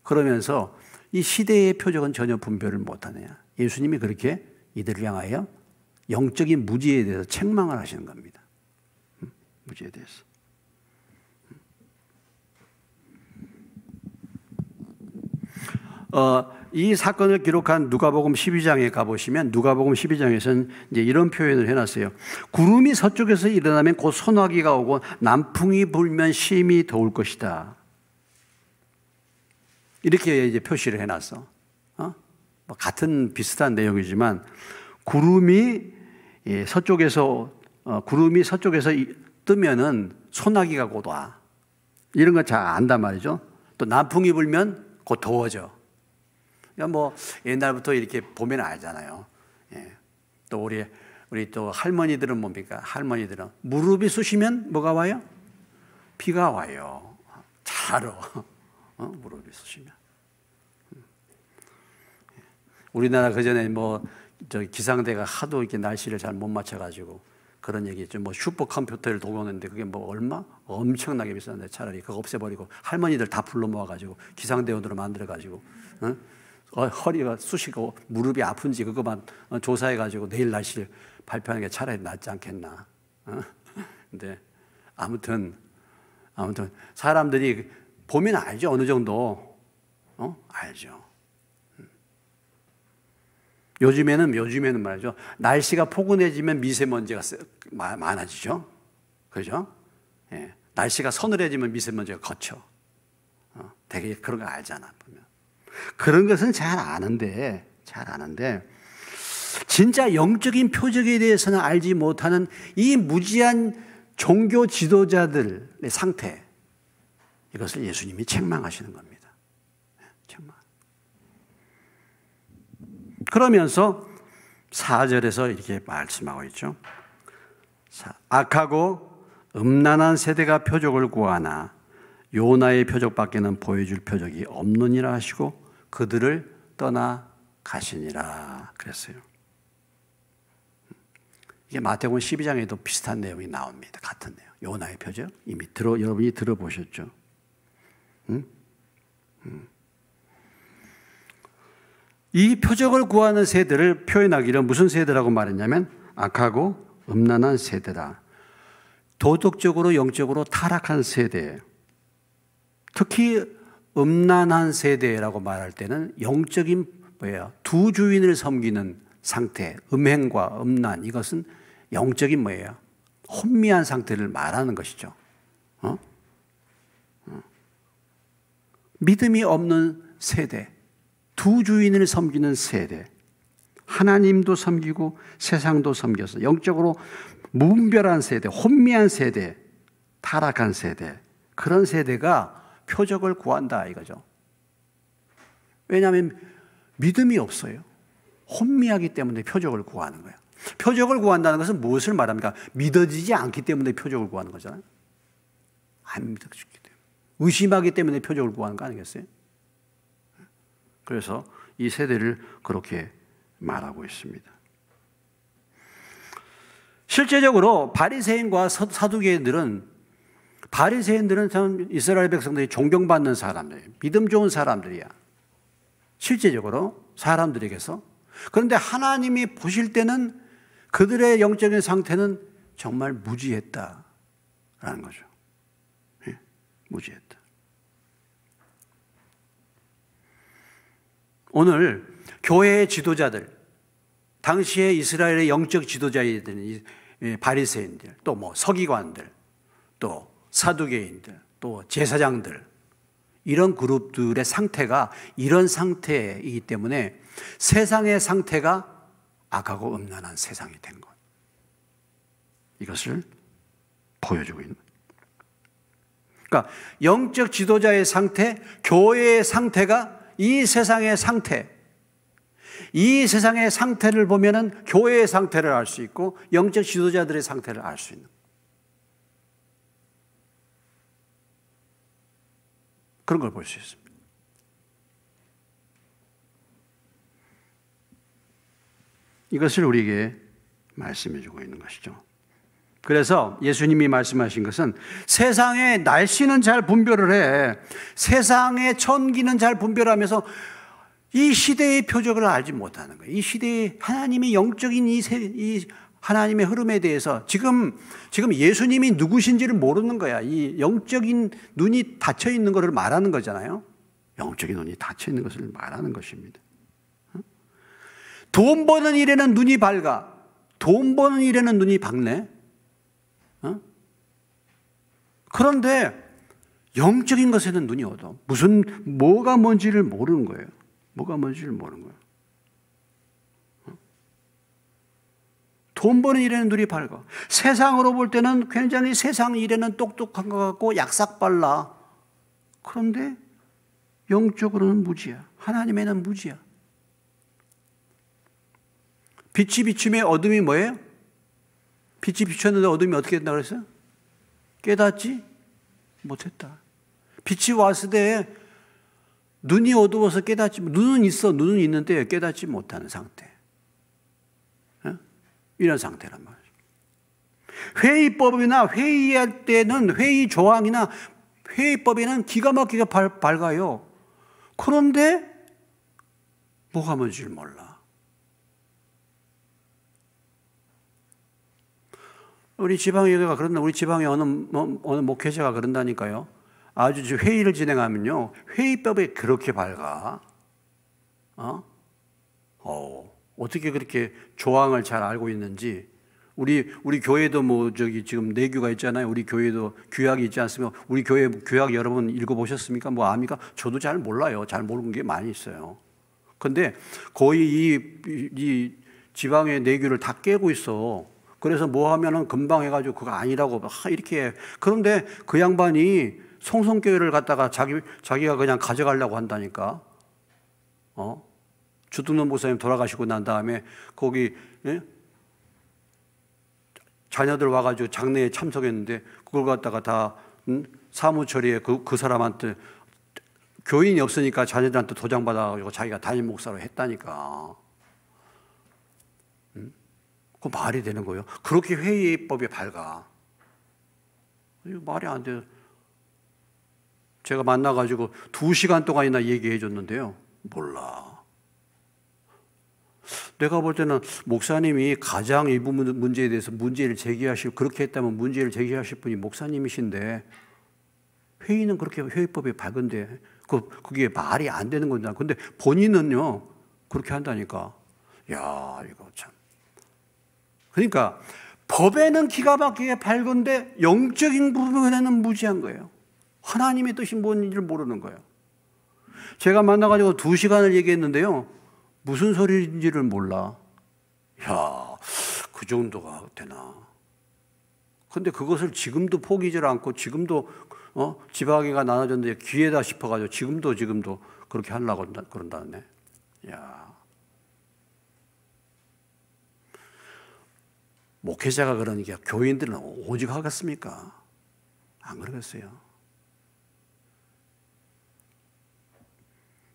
그러면서 이 시대의 표적은 전혀 분별을 못하느냐. 예수님이 그렇게 이들을 향하여 영적인 무지에 대해서 책망을 하시는 겁니다. 무지에 대해서. 이 사건을 기록한 누가복음 12장에 가보시면 누가복음 12장에서는 이제 이런 표현을 해놨어요. 구름이 서쪽에서 일어나면 곧 소나기가 오고 남풍이 불면 심히 더울 것이다. 이렇게 이제 표시를 해놨어. 같은 비슷한 내용이지만 구름이 서쪽에서 뜨면은 소나기가 곧 와. 이런 거 잘 안단 말이죠. 또 남풍이 불면 곧 더워져. 그러니까 옛날부터 이렇게 보면 알잖아요. 또 우리 또 할머니들은 뭡니까? 할머니들은 무릎이 쑤시면 뭐가 와요? 비가 와요. 잘 알아. 무릎이 쑤시면. 우리나라 그전에 기상대가 하도 이렇게 날씨를 잘 못 맞춰가지고 그런 얘기 있죠. 슈퍼컴퓨터를 도구하는데 그게 얼마? 엄청나게 비싼데 차라리 그거 없애버리고 할머니들 다 불러 모아가지고 기상대원으로 만들어가지고, 허리가 쑤시고 무릎이 아픈지 그것만 조사해가지고 내일 날씨를 발표하는 게 차라리 낫지 않겠나. 근데 아무튼 사람들이 보면 알죠. 어느 정도. 알죠. 요즘에는 말이죠. 날씨가 포근해지면 미세먼지가 많아지죠. 그죠? 예. 날씨가 서늘해지면 미세먼지가 거쳐. 되게 그런 거 알잖아. 보면. 그런 것은 잘 아는데 진짜 영적인 표적에 대해서는 알지 못하는 이 무지한 종교 지도자들의 상태, 이것을 예수님이 책망하시는 겁니다. 책망. 그러면서 4절에서 이렇게 말씀하고 있죠. 악하고 음란한 세대가 표적을 구하나 요나의 표적밖에는 보여줄 표적이 없느니라 하시고 그들을 떠나 가시니라 그랬어요. 이게 마태복음 12장에도 비슷한 내용이 나옵니다. 같은 내용. 요나의 표적 이미 여러분이 들어보셨죠? 이 표적을 구하는 세대를 표현하기를 무슨 세대라고 말했냐면 악하고 음란한 세대다. 도덕적으로 영적으로 타락한 세대. 특히 음란한 세대라고 말할 때는 영적인 두 주인을 섬기는 상태, 음행과 음란, 이것은 영적인 혼미한 상태를 말하는 것이죠. 믿음이 없는 세대, 두 주인을 섬기는 세대, 하나님도 섬기고 세상도 섬겨서 영적으로 무분별한 세대, 혼미한 세대, 타락한 세대, 그런 세대가 표적을 구한다 이거죠. 왜냐하면 믿음이 없어요. 혼미하기 때문에 표적을 구하는 거예요. 표적을 구한다는 것은 무엇을 말합니까? 믿어지지 않기 때문에 표적을 구하는 거잖아요. 안 믿어지기 때문에. 의심하기 때문에 표적을 구하는 거 아니겠어요? 그래서 이 세대를 그렇게 말하고 있습니다. 실제적으로 바리새인과 사두개인들은 참 이스라엘 백성들이 존경받는 사람들이에요. 믿음 좋은 사람들이야. 실제적으로 사람들에게서. 그런데 하나님이 보실 때는 그들의 영적인 상태는 정말 무지했다라는 거죠. 예, 무지했다. 오늘 교회의 지도자들, 당시에 이스라엘의 영적 지도자이던 바리새인들, 또 서기관들, 또 사두개인들, 또 제사장들, 이런 그룹들의 상태가 이런 상태이기 때문에 세상의 상태가 악하고 음란한 세상이 된 것. 이것을 보여주고 있는 거예요. 그러니까 영적 지도자의 상태, 교회의 상태가 이 세상의 상태, 이 세상의 상태를 보면은 교회의 상태를 알 수 있고 영적 지도자들의 상태를 알 수 있는 그런 걸 볼 수 있습니다. 이것을 우리에게 말씀해 주고 있는 것이죠. 그래서 예수님이 말씀하신 것은 세상의 날씨는 잘 분별을 해. 세상의 천기는 잘 분별하면서 이 시대의 표적을 알지 못하는 거예요. 이 시대의 하나님의 영적인 이 하나님의 흐름에 대해서 지금 예수님이 누구신지를 모르는 거야. 이 영적인 눈이 닫혀 있는 것을 말하는 거잖아요. 영적인 눈이 닫혀 있는 것을 말하는 것입니다. 돈 버는 일에는 눈이 밝아. 돈 버는 일에는 눈이 밝네. 그런데 영적인 것에는 눈이 어두워. 뭐가 뭔지를 모르는 거예요. 뭐가 뭔지를 모르는 거예요. 돈 버는 일에는 눈이 밝아. 세상으로 볼 때는 굉장히 세상 일에는 똑똑한 것 같고 약삭 빨라. 그런데 영적으로는 무지야. 하나님에는 무지야. 빛이 비추면 어둠이 뭐예요? 빛이 비췄는데 어둠이 어떻게 된다고 그랬어요? 깨닫지 못했다. 빛이 왔을 때 눈이 어두워서 눈은 눈은 있는데 깨닫지 못하는 상태. 이런 상태란 말이죠. 회의법이나 회의할 때는 회의 조항이나 회의법에는 기가 막히게 밝아요. 그런데 뭐가 뭔지를 몰라. 우리 지방의회가 그런다. 우리 지방의 어느 목회자가 그런다니까요. 아주 회의를 진행하면요, 회의법에 그렇게 밝아. 어떻게 그렇게 조항을 잘 알고 있는지. 우리 교회도 지금 내규가 있잖아요. 우리 교회도 규약이 있지 않습니까? 우리 교회 규약 여러분 읽어보셨습니까? 압니까? 저도 잘 몰라요. 잘 모르는 게 많이 있어요. 근데 거의 이 지방의 내규를 다 깨고 있어. 그래서 뭐 하면은 금방 해가지고 그거 아니라고 이렇게 해. 그런데 그 양반이 성성교회를 갖다가 자기가 그냥 가져가려고 한다니까. 주둔는 목사님 돌아가시고 난 다음에 거기 자녀들 와가지고 장례에 참석했는데 그걸 갖다가 다 사무처리에 그 사람한테 교인이 없으니까 자녀들한테 도장 받아가지고 자기가 담임 목사로 했다니까. 그 말이 되는 거예요. 그렇게 회의법이 밝아. 이거 말이 안 돼요. 제가 만나가지고 2시간 동안이나 얘기해 줬는데요. 몰라. 내가 볼 때는 목사님이 가장 이 부분 문제에 대해서 문제를 제기하실, 그렇게 했다면 문제를 제기하실 분이 목사님이신데, 회의는 그렇게 회의법이 밝은데, 그게 말이 안 되는 건데, 근데 본인은요, 그렇게 한다니까. 야, 이거 참. 그러니까, 법에는 기가 막히게 밝은데, 영적인 부분에는 무지한 거예요. 하나님의 뜻이 뭔지를 모르는 거예요. 제가 만나가지고 2시간을 얘기했는데요. 무슨 소리인지를 몰라. 야, 그 정도가 되나. 근데 그것을 지금도 포기질 않고 지금도 지방이가 나눠졌는데 기회다 싶어가지고 지금도 그렇게 하려고 그런다네. 야, 목회자가 그러니까 교인들은 오직 하겠습니까? 안 그러겠어요.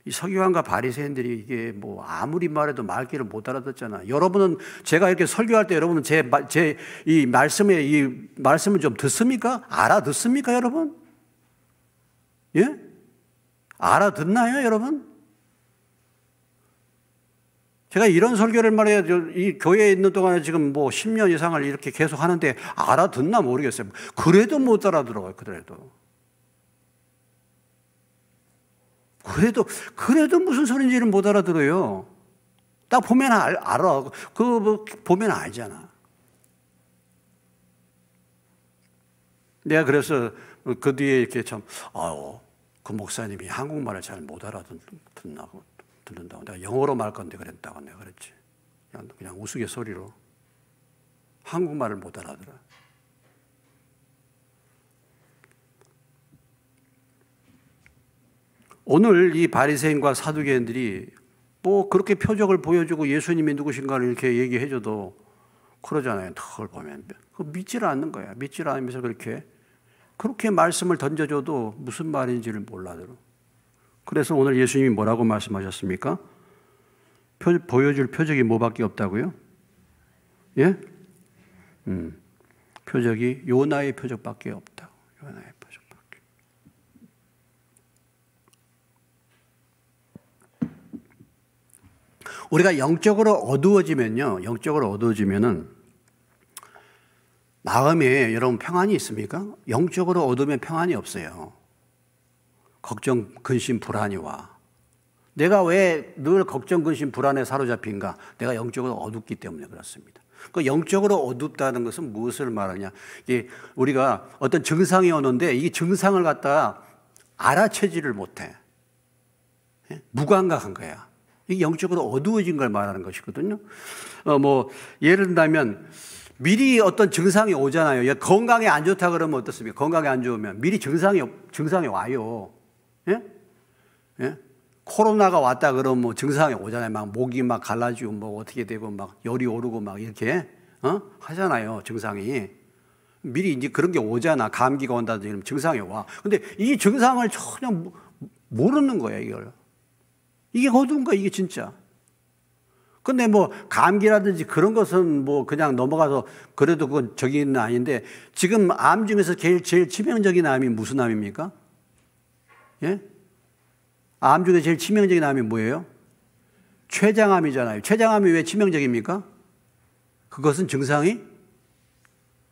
이 서기관과 바리새인들이 이게 뭐 아무리 말해도 말귀를 못 알아듣잖아. 여러분은 제가 이렇게 설교할 때 여러분은 제 이 말씀을 좀 듣습니까? 알아듣습니까, 여러분? 예? 알아듣나요, 여러분? 제가 이런 설교를 말해야 이 교회에 있는 동안에 지금 뭐 10년 이상을 이렇게 계속 하는데 알아듣나 모르겠어요. 그래도 못 알아들어요, 그래도. 그래도 무슨 소리인지를 못 알아들어요. 딱 보면 알아. 보면 알잖아. 내가 그래서 그 뒤에 이렇게 그 목사님이 한국말을 잘 못 알아듣는다고. 내가 영어로 말 건데 그랬다고 내가 그랬지. 그냥 우스갯소리로. 한국말을 못 알아들어. 오늘 이 바리새인과 사두개인들이 뭐 그렇게 표적을 보여주고 예수님이 누구신가를 이렇게 얘기해줘도 그러잖아요. 그걸 보면 믿지를 않는 거야. 믿지를 않으면서 그렇게 말씀을 던져줘도 무슨 말인지를 몰라들어. 그래서 오늘 예수님이 뭐라고 말씀하셨습니까? 보여줄 표적이 뭐밖에 없다고요? 예? 표적이 요나의 표적밖에 없다고. 요나의 표적밖에. 우리가 영적으로 어두워지면은 마음에 여러분 평안이 있습니까? 영적으로 어두우면 평안이 없어요. 걱정, 근심, 불안이 와. 내가 왜 늘 걱정, 근심, 불안에 사로잡힌가? 내가 영적으로 어둡기 때문에 그렇습니다. 그 영적으로 어둡다는 것은 무엇을 말하냐? 이게 우리가 어떤 증상이 오는데 이 증상을 갖다가 알아채지를 못해. 무감각한 거야. 이게 영적으로 어두워진 걸 말하는 것이거든요. 예를 들면, 미리 어떤 증상이 오잖아요. 건강에 안 좋다 그러면 어떻습니까? 건강에 안 좋으면 미리 증상이 와요. 예? 예? 코로나가 왔다 그러면 뭐 증상이 오잖아요. 막 목이 막 갈라지고 뭐 어떻게 되고 막 열이 오르고 막 이렇게, 하잖아요. 증상이. 미리 이제 그런 게 오잖아. 감기가 온다든지 이런 증상이 와. 근데 이 증상을 전혀 모르는 거예요, 이걸. 이게 어두운 거야, 이게 진짜. 근데 뭐, 감기라든지 그런 것은 뭐 그냥 넘어가서 그래도 그건 저기는 아닌데, 지금 암 중에서 제일 치명적인 암이 무슨 암입니까? 예? 암 중에 제일 치명적인 암이 뭐예요? 췌장암이잖아요. 췌장암이 왜 치명적입니까? 그것은 증상이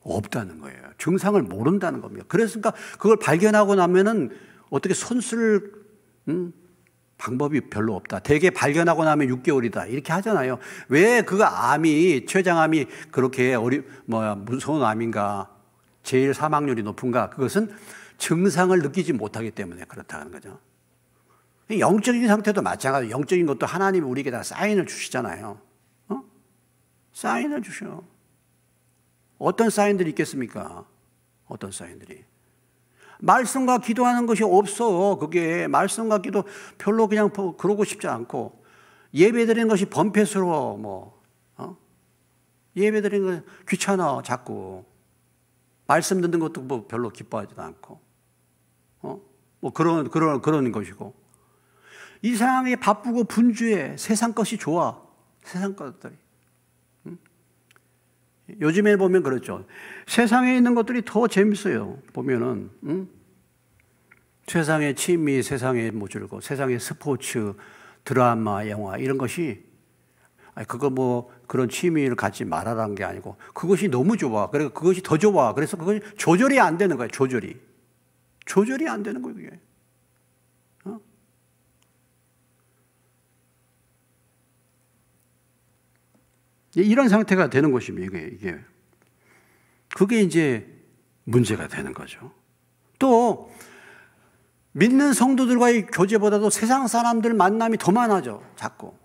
없다는 거예요. 증상을 모른다는 겁니다. 그러니까 그걸 발견하고 나면은 어떻게 손쓸, 방법이 별로 없다. 대개 발견하고 나면 6개월이다. 이렇게 하잖아요. 왜 췌장암이 그렇게 무서운 암인가, 제일 사망률이 높은가? 그것은 증상을 느끼지 못하기 때문에 그렇다는 거죠. 영적인 상태도 마찬가지로 영적인 것도 하나님이 우리에게 다 사인을 주시잖아요. 사인을 주셔. 어떤 사인들이 있겠습니까? 어떤 사인들이. 말씀과 기도하는 것이 없어. 그게 말씀과 기도 별로 그냥 그러고 싶지 않고, 예배드리는 것이 번패스러워. 예배드리는 거 귀찮아 자꾸. 말씀 듣는 것도 뭐 별로 기뻐하지도 않고, 뭐 그런 것이고, 이상하게 바쁘고 분주해. 세상 것이 좋아. 세상 것들이. 요즘에 보면 그렇죠. 세상에 있는 것들이 더 재밌어요. 보면은, 세상의 취미, 세상의 뭐 즐거워, 세상의 스포츠, 드라마, 영화 이런 것이, 그거 뭐 그런 취미를 갖지 말아라는 게 아니고, 그것이 너무 좋아. 그래서 그것이 더 좋아. 그래서 그것이 조절이 안 되는 거예요. 조절이 안 되는 거예요. 그게. 이런 상태가 되는 것입니다. 이게. 그게 이제 문제가 되는 거죠. 또 믿는 성도들과의 교제보다도 세상 사람들 만남이 더 많아져. 자꾸.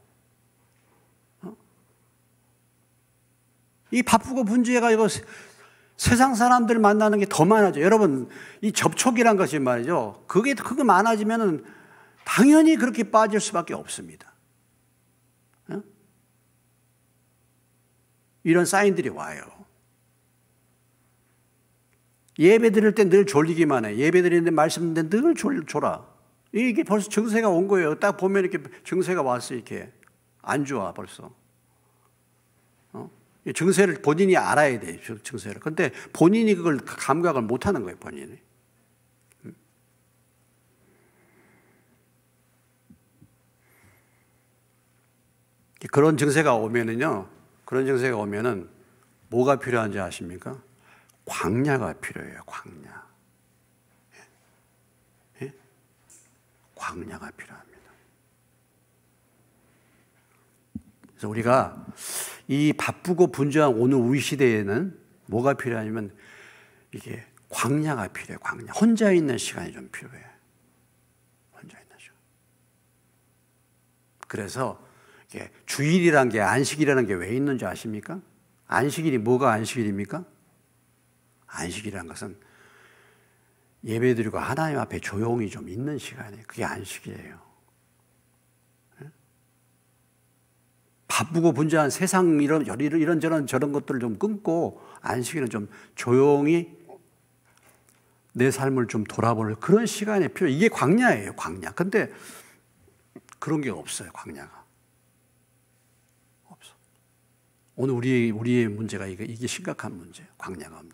이 바쁘고 분주해가지고 세상 사람들 만나는 게 더 많아져. 여러분, 이 접촉이란 것이 말이죠. 그게 많아지면은 당연히 그렇게 빠질 수밖에 없습니다. 이런 사인들이 와요. 예배 드릴 때 늘 졸리기만 해. 예배 드리는데 말씀 듣는데 늘 졸아. 이게 벌써 증세가 온 거예요. 딱 보면 이렇게 증세가 왔어. 이렇게 안 좋아 벌써. 증세를 본인이 알아야 돼. 증세를. 근데 본인이 그걸 감각을 못 하는 거예요. 본인이. 그런 증세가 오면은요. 그런 증세가 오면은 뭐가 필요한지 아십니까? 광야가 필요해요. 광야. 예? 광야가 필요합니다. 그래서 우리가 이 바쁘고 분주한 오늘 우리 시대에는 뭐가 필요하냐면 이게 광야가 필요해요. 광야. 혼자 있는 시간이 좀 필요해. 혼자 있는 시간. 그래서 주일이란 게, 안식이라는 게 왜 있는지 아십니까? 안식일이 뭐가 안식일입니까? 안식이라는 것은 예배드리고 하나님 앞에 조용히 좀 있는 시간이에요. 그게 안식이에요. 바쁘고 분주한 세상 이런저런 저런 것들을 좀 끊고 안식일은 좀 조용히 내 삶을 좀 돌아볼 그런 시간이 필요해요. 이게 광야예요. 광야. 근데 그런 게 없어요. 광야가. 오늘 우리의 문제가 이게 심각한 문제예요. 광야가 없는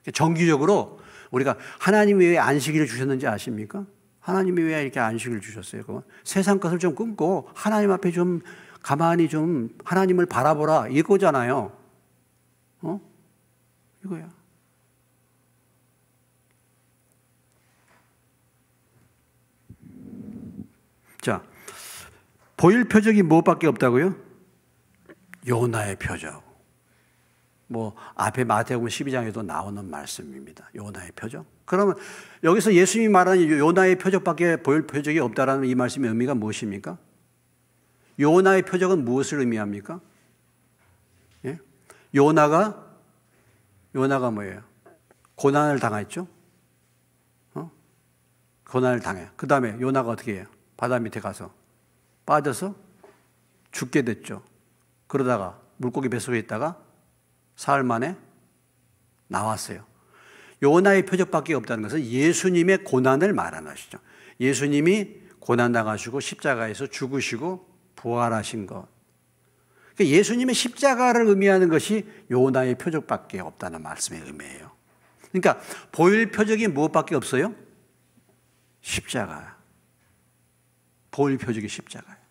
게. 정기적으로 우리가 하나님이 왜 안식일을 주셨는지 아십니까? 하나님이 왜 이렇게 안식일을 주셨어요? 세상 것을 좀 끊고 하나님 앞에 좀 가만히 좀 하나님을 바라보라 이거잖아요. 이거야. 자, 보일 표적이 무엇밖에 없다고요? 요나의 표적. 뭐 앞에 마태복음 12장에도 나오는 말씀입니다. 요나의 표적. 그러면 여기서 예수님이 말하는 요나의 표적밖에 보일 표적이 없다라는 이 말씀의 의미가 무엇입니까? 요나의 표적은 무엇을 의미합니까? 예? 요나가 뭐예요? 고난을 당했죠? 고난을 당해. 그 다음에 요나가 어떻게 해요? 바다 밑에 가서 빠져서 죽게 됐죠. 그러다가 물고기 뱃속에 있다가 사흘 만에 나왔어요. 요나의 표적밖에 없다는 것은 예수님의 고난을 말하는 것이죠. 예수님이 고난당하시고 십자가에서 죽으시고 부활하신 것. 그러니까 예수님의 십자가를 의미하는 것이 요나의 표적밖에 없다는 말씀의 의미예요. 그러니까 보일 표적이 무엇밖에 없어요? 십자가. 보일 표적이 십자가예요.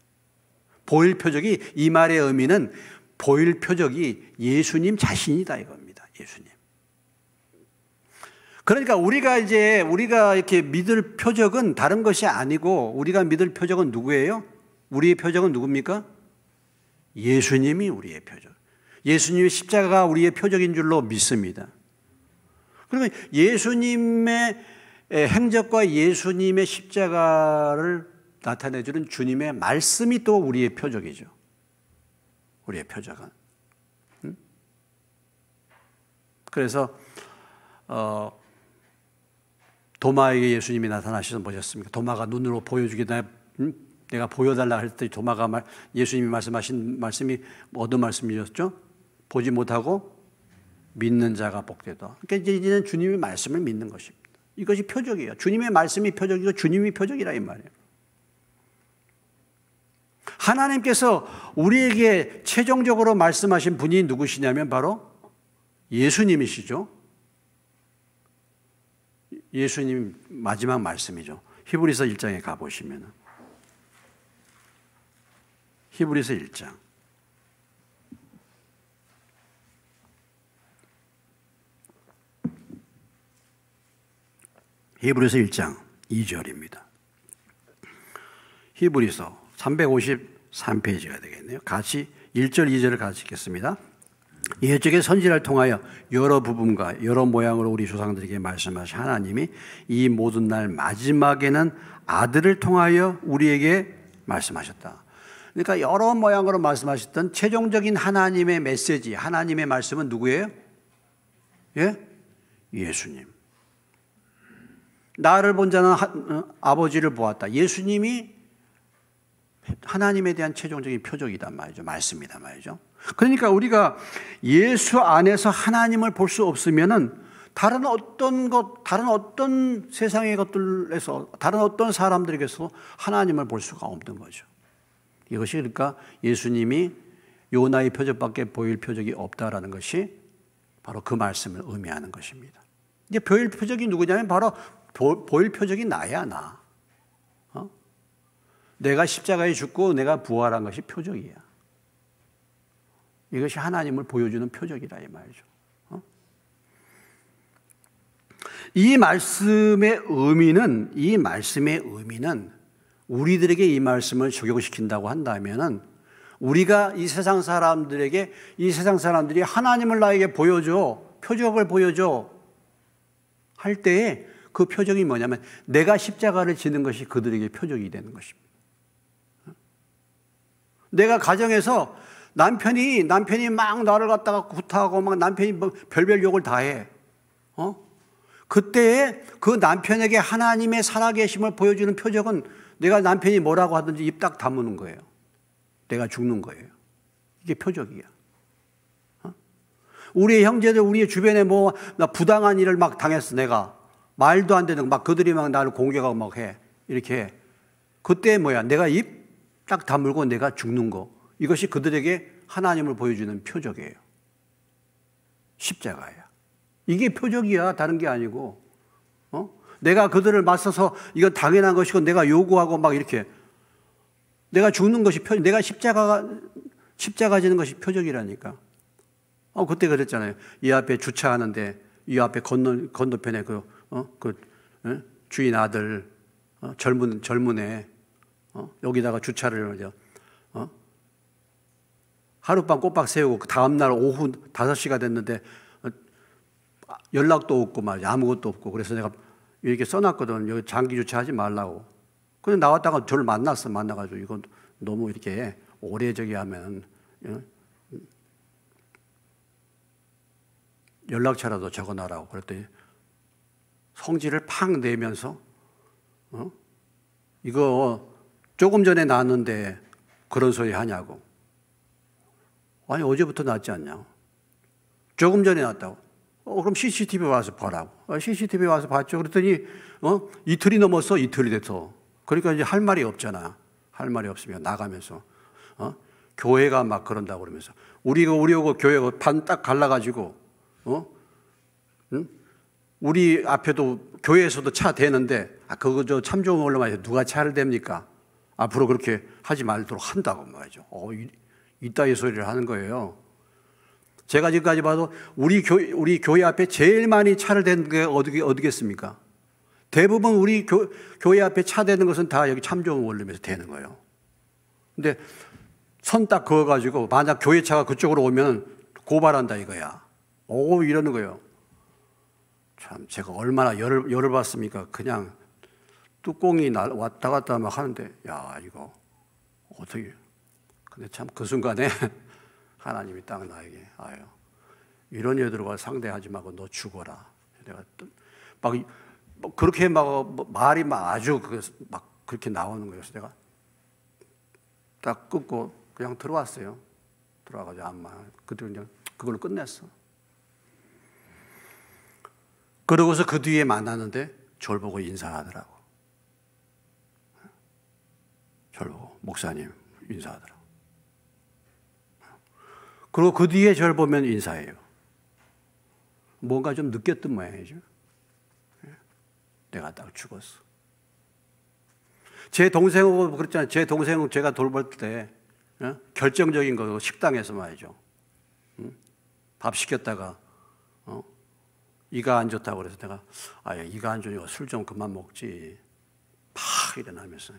보일 표적이, 이 말의 의미는 보일 표적이 예수님 자신이다 이겁니다. 예수님. 그러니까 우리가 이렇게 믿을 표적은 다른 것이 아니고, 우리가 믿을 표적은 누구예요? 우리의 표적은 누굽니까? 예수님이 우리의 표적. 예수님의 십자가가 우리의 표적인 줄로 믿습니다. 그러면 예수님의 행적과 예수님의 십자가를 나타내주는 주님의 말씀이 또 우리의 표적이죠. 우리의 표적은. 그래서 도마에게 예수님이 나타나셔서 보셨습니까? 도마가 눈으로 보여주게 내가 보여달라 할 때 도마가 예수님이 말씀하신 말씀이 어떤 말씀이었죠? 보지 못하고 믿는 자가 복되다. 그러니까 이제는 주님의 말씀을 믿는 것입니다. 이것이 표적이에요. 주님의 말씀이 표적이고 주님이 표적이라 이 말이에요. 하나님께서 우리에게 최종적으로 말씀하신 분이 누구시냐면 바로 예수님이시죠. 예수님 마지막 말씀이죠. 히브리서 1장에 가보시면 히브리서 1장 히브리서 1장 2절입니다. 히브리서 353페이지가 되겠네요. 같이 1절 2절을 같이 읽겠습니다. 옛적의 선지자를 통하여 여러 부분과 여러 모양으로 우리 조상들에게 말씀하신 하나님이 이 모든 날 마지막에는 아들을 통하여 우리에게 말씀하셨다. 그러니까 여러 모양으로 말씀하셨던 최종적인 하나님의 메시지, 하나님의 말씀은 누구예요? 예? 예수님. 나를 본 자는 아버지를 보았다. 예수님이 하나님에 대한 최종적인 표적이단 말이죠. 말씀이단 말이죠. 그러니까 우리가 예수 안에서 하나님을 볼 수 없으면은 다른 어떤 세상의 것들에서, 다른 어떤 사람들에게서 하나님을 볼 수가 없는 거죠. 이것이 그러니까 예수님이 요나의 표적밖에 보일 표적이 없다라는 것이 바로 그 말씀을 의미하는 것입니다. 이제 보일 표적이 누구냐면 바로 보일 표적이 나야, 나. 내가 십자가에 죽고 내가 부활한 것이 표적이야. 이것이 하나님을 보여주는 표적이라 이 말이죠. 이 말씀의 의미는 우리들에게 이 말씀을 적용시킨다고 한다면은 우리가 이 세상 사람들에게 이 세상 사람들이 하나님을 나에게 보여줘, 표적을 보여줘 할 때에 그 표적이 뭐냐면 내가 십자가를 지는 것이 그들에게 표적이 되는 것입니다. 내가 가정에서 남편이 막 나를 갖다가 구타하고 막 남편이 뭐 별별 욕을 다 해. 그때에 그 남편에게 하나님의 살아계심을 보여주는 표적은 내가 남편이 뭐라고 하든지 입 딱 다무는 거예요. 내가 죽는 거예요. 이게 표적이야. 우리의 형제들, 우리의 주변에 뭐 나 부당한 일을 막 당했어. 내가 말도 안 되는 막 그들이 막 나를 공격하고 막 해. 이렇게 해. 그때 뭐야? 내가 입 딱 다물고 내가 죽는 거. 이것이 그들에게 하나님을 보여주는 표적이에요. 십자가야. 이게 표적이야. 다른 게 아니고. 내가 그들을 맞서서 이건 당연한 것이고 내가 요구하고 막 이렇게 내가 죽는 것이 표적, 내가 십자가 지는 것이 표적이라니까. 그때 그랬잖아요. 이 앞에 주차하는데 이 앞에 건너편에 주인 아들 젊은 애 여기다가 주차를 하룻밤 꼬박 세우고 그 다음날 오후 5시가 됐는데 연락도 없고 말이야. 아무것도 없고 그래서 내가 이렇게 써놨거든. 여기 장기 주차하지 말라고. 근데 나왔다가 저를 만나가지고 이건 너무 이렇게 오래 하면 연락처라도 적어놔라고 그랬더니 성질을 팍 내면서 이거 조금 전에 나왔는데 그런 소리 하냐고. 아니 어제부터 났지 않냐. 조금 전에 났다고. 그럼 CCTV 와서 보라고. CCTV 와서 봤죠. 그랬더니 이틀이 넘었어. 이틀이 돼서. 그러니까 이제 할 말이 없잖아. 할 말이 없으면 나가면서 교회가 막 그런다고 그러면서 우리하고 교회가 반 딱 갈라가지고 우리 앞에도 교회에서도 차 대는데 그거 저 참 좋은 걸로 말이죠. 누가 차를 댑니까? 앞으로 그렇게 하지 말도록 한다고 말이죠. 이따위 소리를 하는 거예요. 제가 지금까지 봐도 우리 교회 앞에 제일 많이 차를 댄 게 어디겠습니까? 대부분 우리 교회 앞에 차 대는 것은 다 여기 참 좋은 원룸에서 되는 거예요. 근데 선 딱 그어가지고 만약 교회 차가 그쪽으로 오면 고발한다 이거야. 이러는 거예요. 참 제가 얼마나 열을 받습니까? 그냥 뚜껑이 왔다 갔다 막 하는데 야 이거 어떻게 근데 참 그 순간에 하나님이 딱 나에게 아유 이런 애들과 상대하지 말고 너 죽어라. 내가 막 그렇게 막 말이 막 아주 막 그렇게 나오는 거예요. 그래서 내가 딱 끊고 그냥 들어왔어요. 들어와가지고 그때 그냥 그걸로 끝냈어. 그러고서 그 뒤에 만났는데 저를 보고 인사하더라고. 저를 보고 목사님 인사하더라고. 그리고 그 뒤에 저를 보면 인사해요. 뭔가 좀 느꼈던 모양이죠. 내가 딱 죽었어. 제 동생하고 그랬잖아요. 제 동생은 제가 돌볼 때 결정적인 거 식당에서 말이죠. 밥 시켰다가 이가 안 좋다고 그래서 내가 이가 안 좋으니까 술 좀 그만 먹지. 팍 일어나면서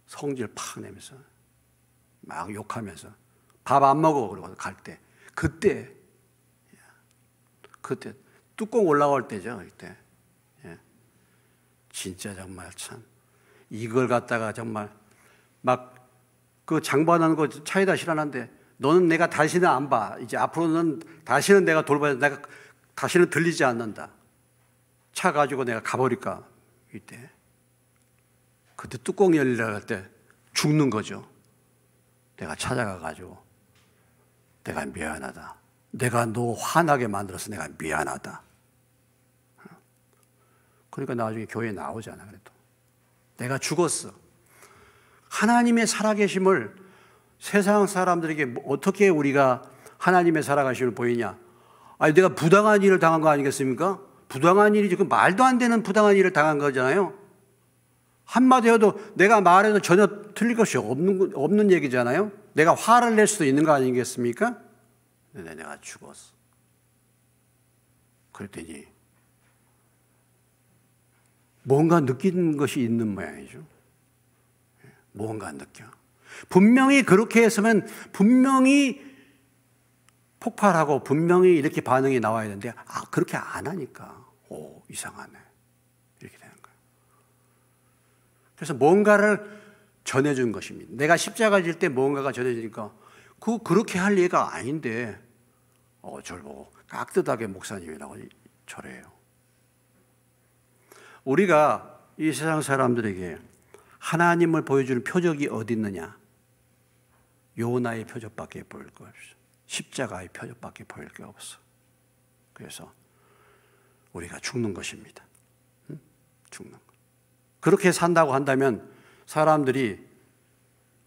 성질 팍 내면서 막 욕하면서 밥 안 먹어 그러고 갈 때 그때 뚜껑 올라올 때죠. 그때 진짜 정말 참 이걸 갖다가 정말 막 그 장반하는 거 차에다 실어놨는데 너는 내가 다시는 안 봐. 이제 앞으로는 다시는 내가 돌봐야 내가 다시는 들리지 않는다. 차 가지고 내가 가버릴까 이때 그때 뚜껑 열리려 할 때 죽는 거죠. 내가 찾아가 가지고 내가 미안하다. 내가 너 화나게 만들어서 내가 미안하다. 그러니까 나중에 교회에 나오잖아. 그래도 내가 죽었어. 하나님의 살아계심을 세상 사람들에게 어떻게 우리가 하나님의 살아계심을 보이냐? 내가 부당한 일을 당한 거 아니겠습니까? 부당한 일이지. 그 말도 안 되는 부당한 일을 당한 거잖아요. 한마디 해도 내가 말해도 전혀 틀릴 것이 없는 얘기잖아요. 내가 화를 낼 수도 있는 거 아니겠습니까? 근데 내가 죽었어. 그랬더니 뭔가 느낀 것이 있는 모양이죠. 뭔가 느껴. 분명히 그렇게 했으면 분명히 폭발하고 분명히 이렇게 반응이 나와야 되는데 그렇게 안 하니까 이상하네. 이렇게 되는 거예요. 그래서 뭔가를 전해준 것입니다. 내가 십자가 질 때 뭔가가 전해지니까 그렇게 할 얘기가 아닌데 저를 보고 깍듯하게 목사님이라고 저래요. 우리가 이 세상 사람들에게 하나님을 보여주는 표적이 어디 있느냐? 요나의 표적밖에 보일 거 없어. 십자가의 표적밖에 보일 게 없어. 그래서 우리가 죽는 것입니다. 죽는 것. 그렇게 산다고 한다면 사람들이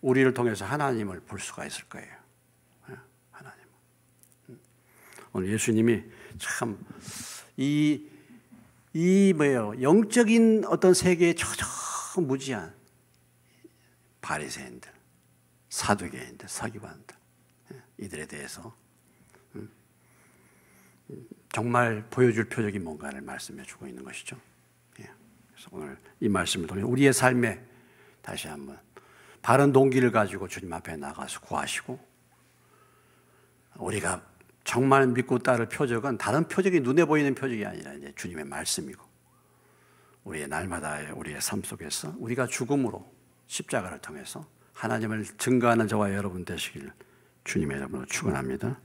우리를 통해서 하나님을 볼 수가 있을 거예요. 하나님. 오늘 예수님이 참 영적인 어떤 세계에 저저무지한 바리새인들, 사두개인들, 서기관들 이들에 대해서 정말 보여줄 표적이 뭔가를 말씀해 주고 있는 것이죠. 그래서 오늘 이 말씀을 통해 우리의 삶에 다시 한번 바른 동기를 가지고 주님 앞에 나가서 구하시고 우리가 정말 믿고 따를 표적은 다른 표적이 눈에 보이는 표적이 아니라 이제 주님의 말씀이고 우리의 날마다의 우리의 삶 속에서 우리가 죽음으로 십자가를 통해서 하나님을 증거하는 저와 여러분 되시기를 주님의 이름으로 축원합니다.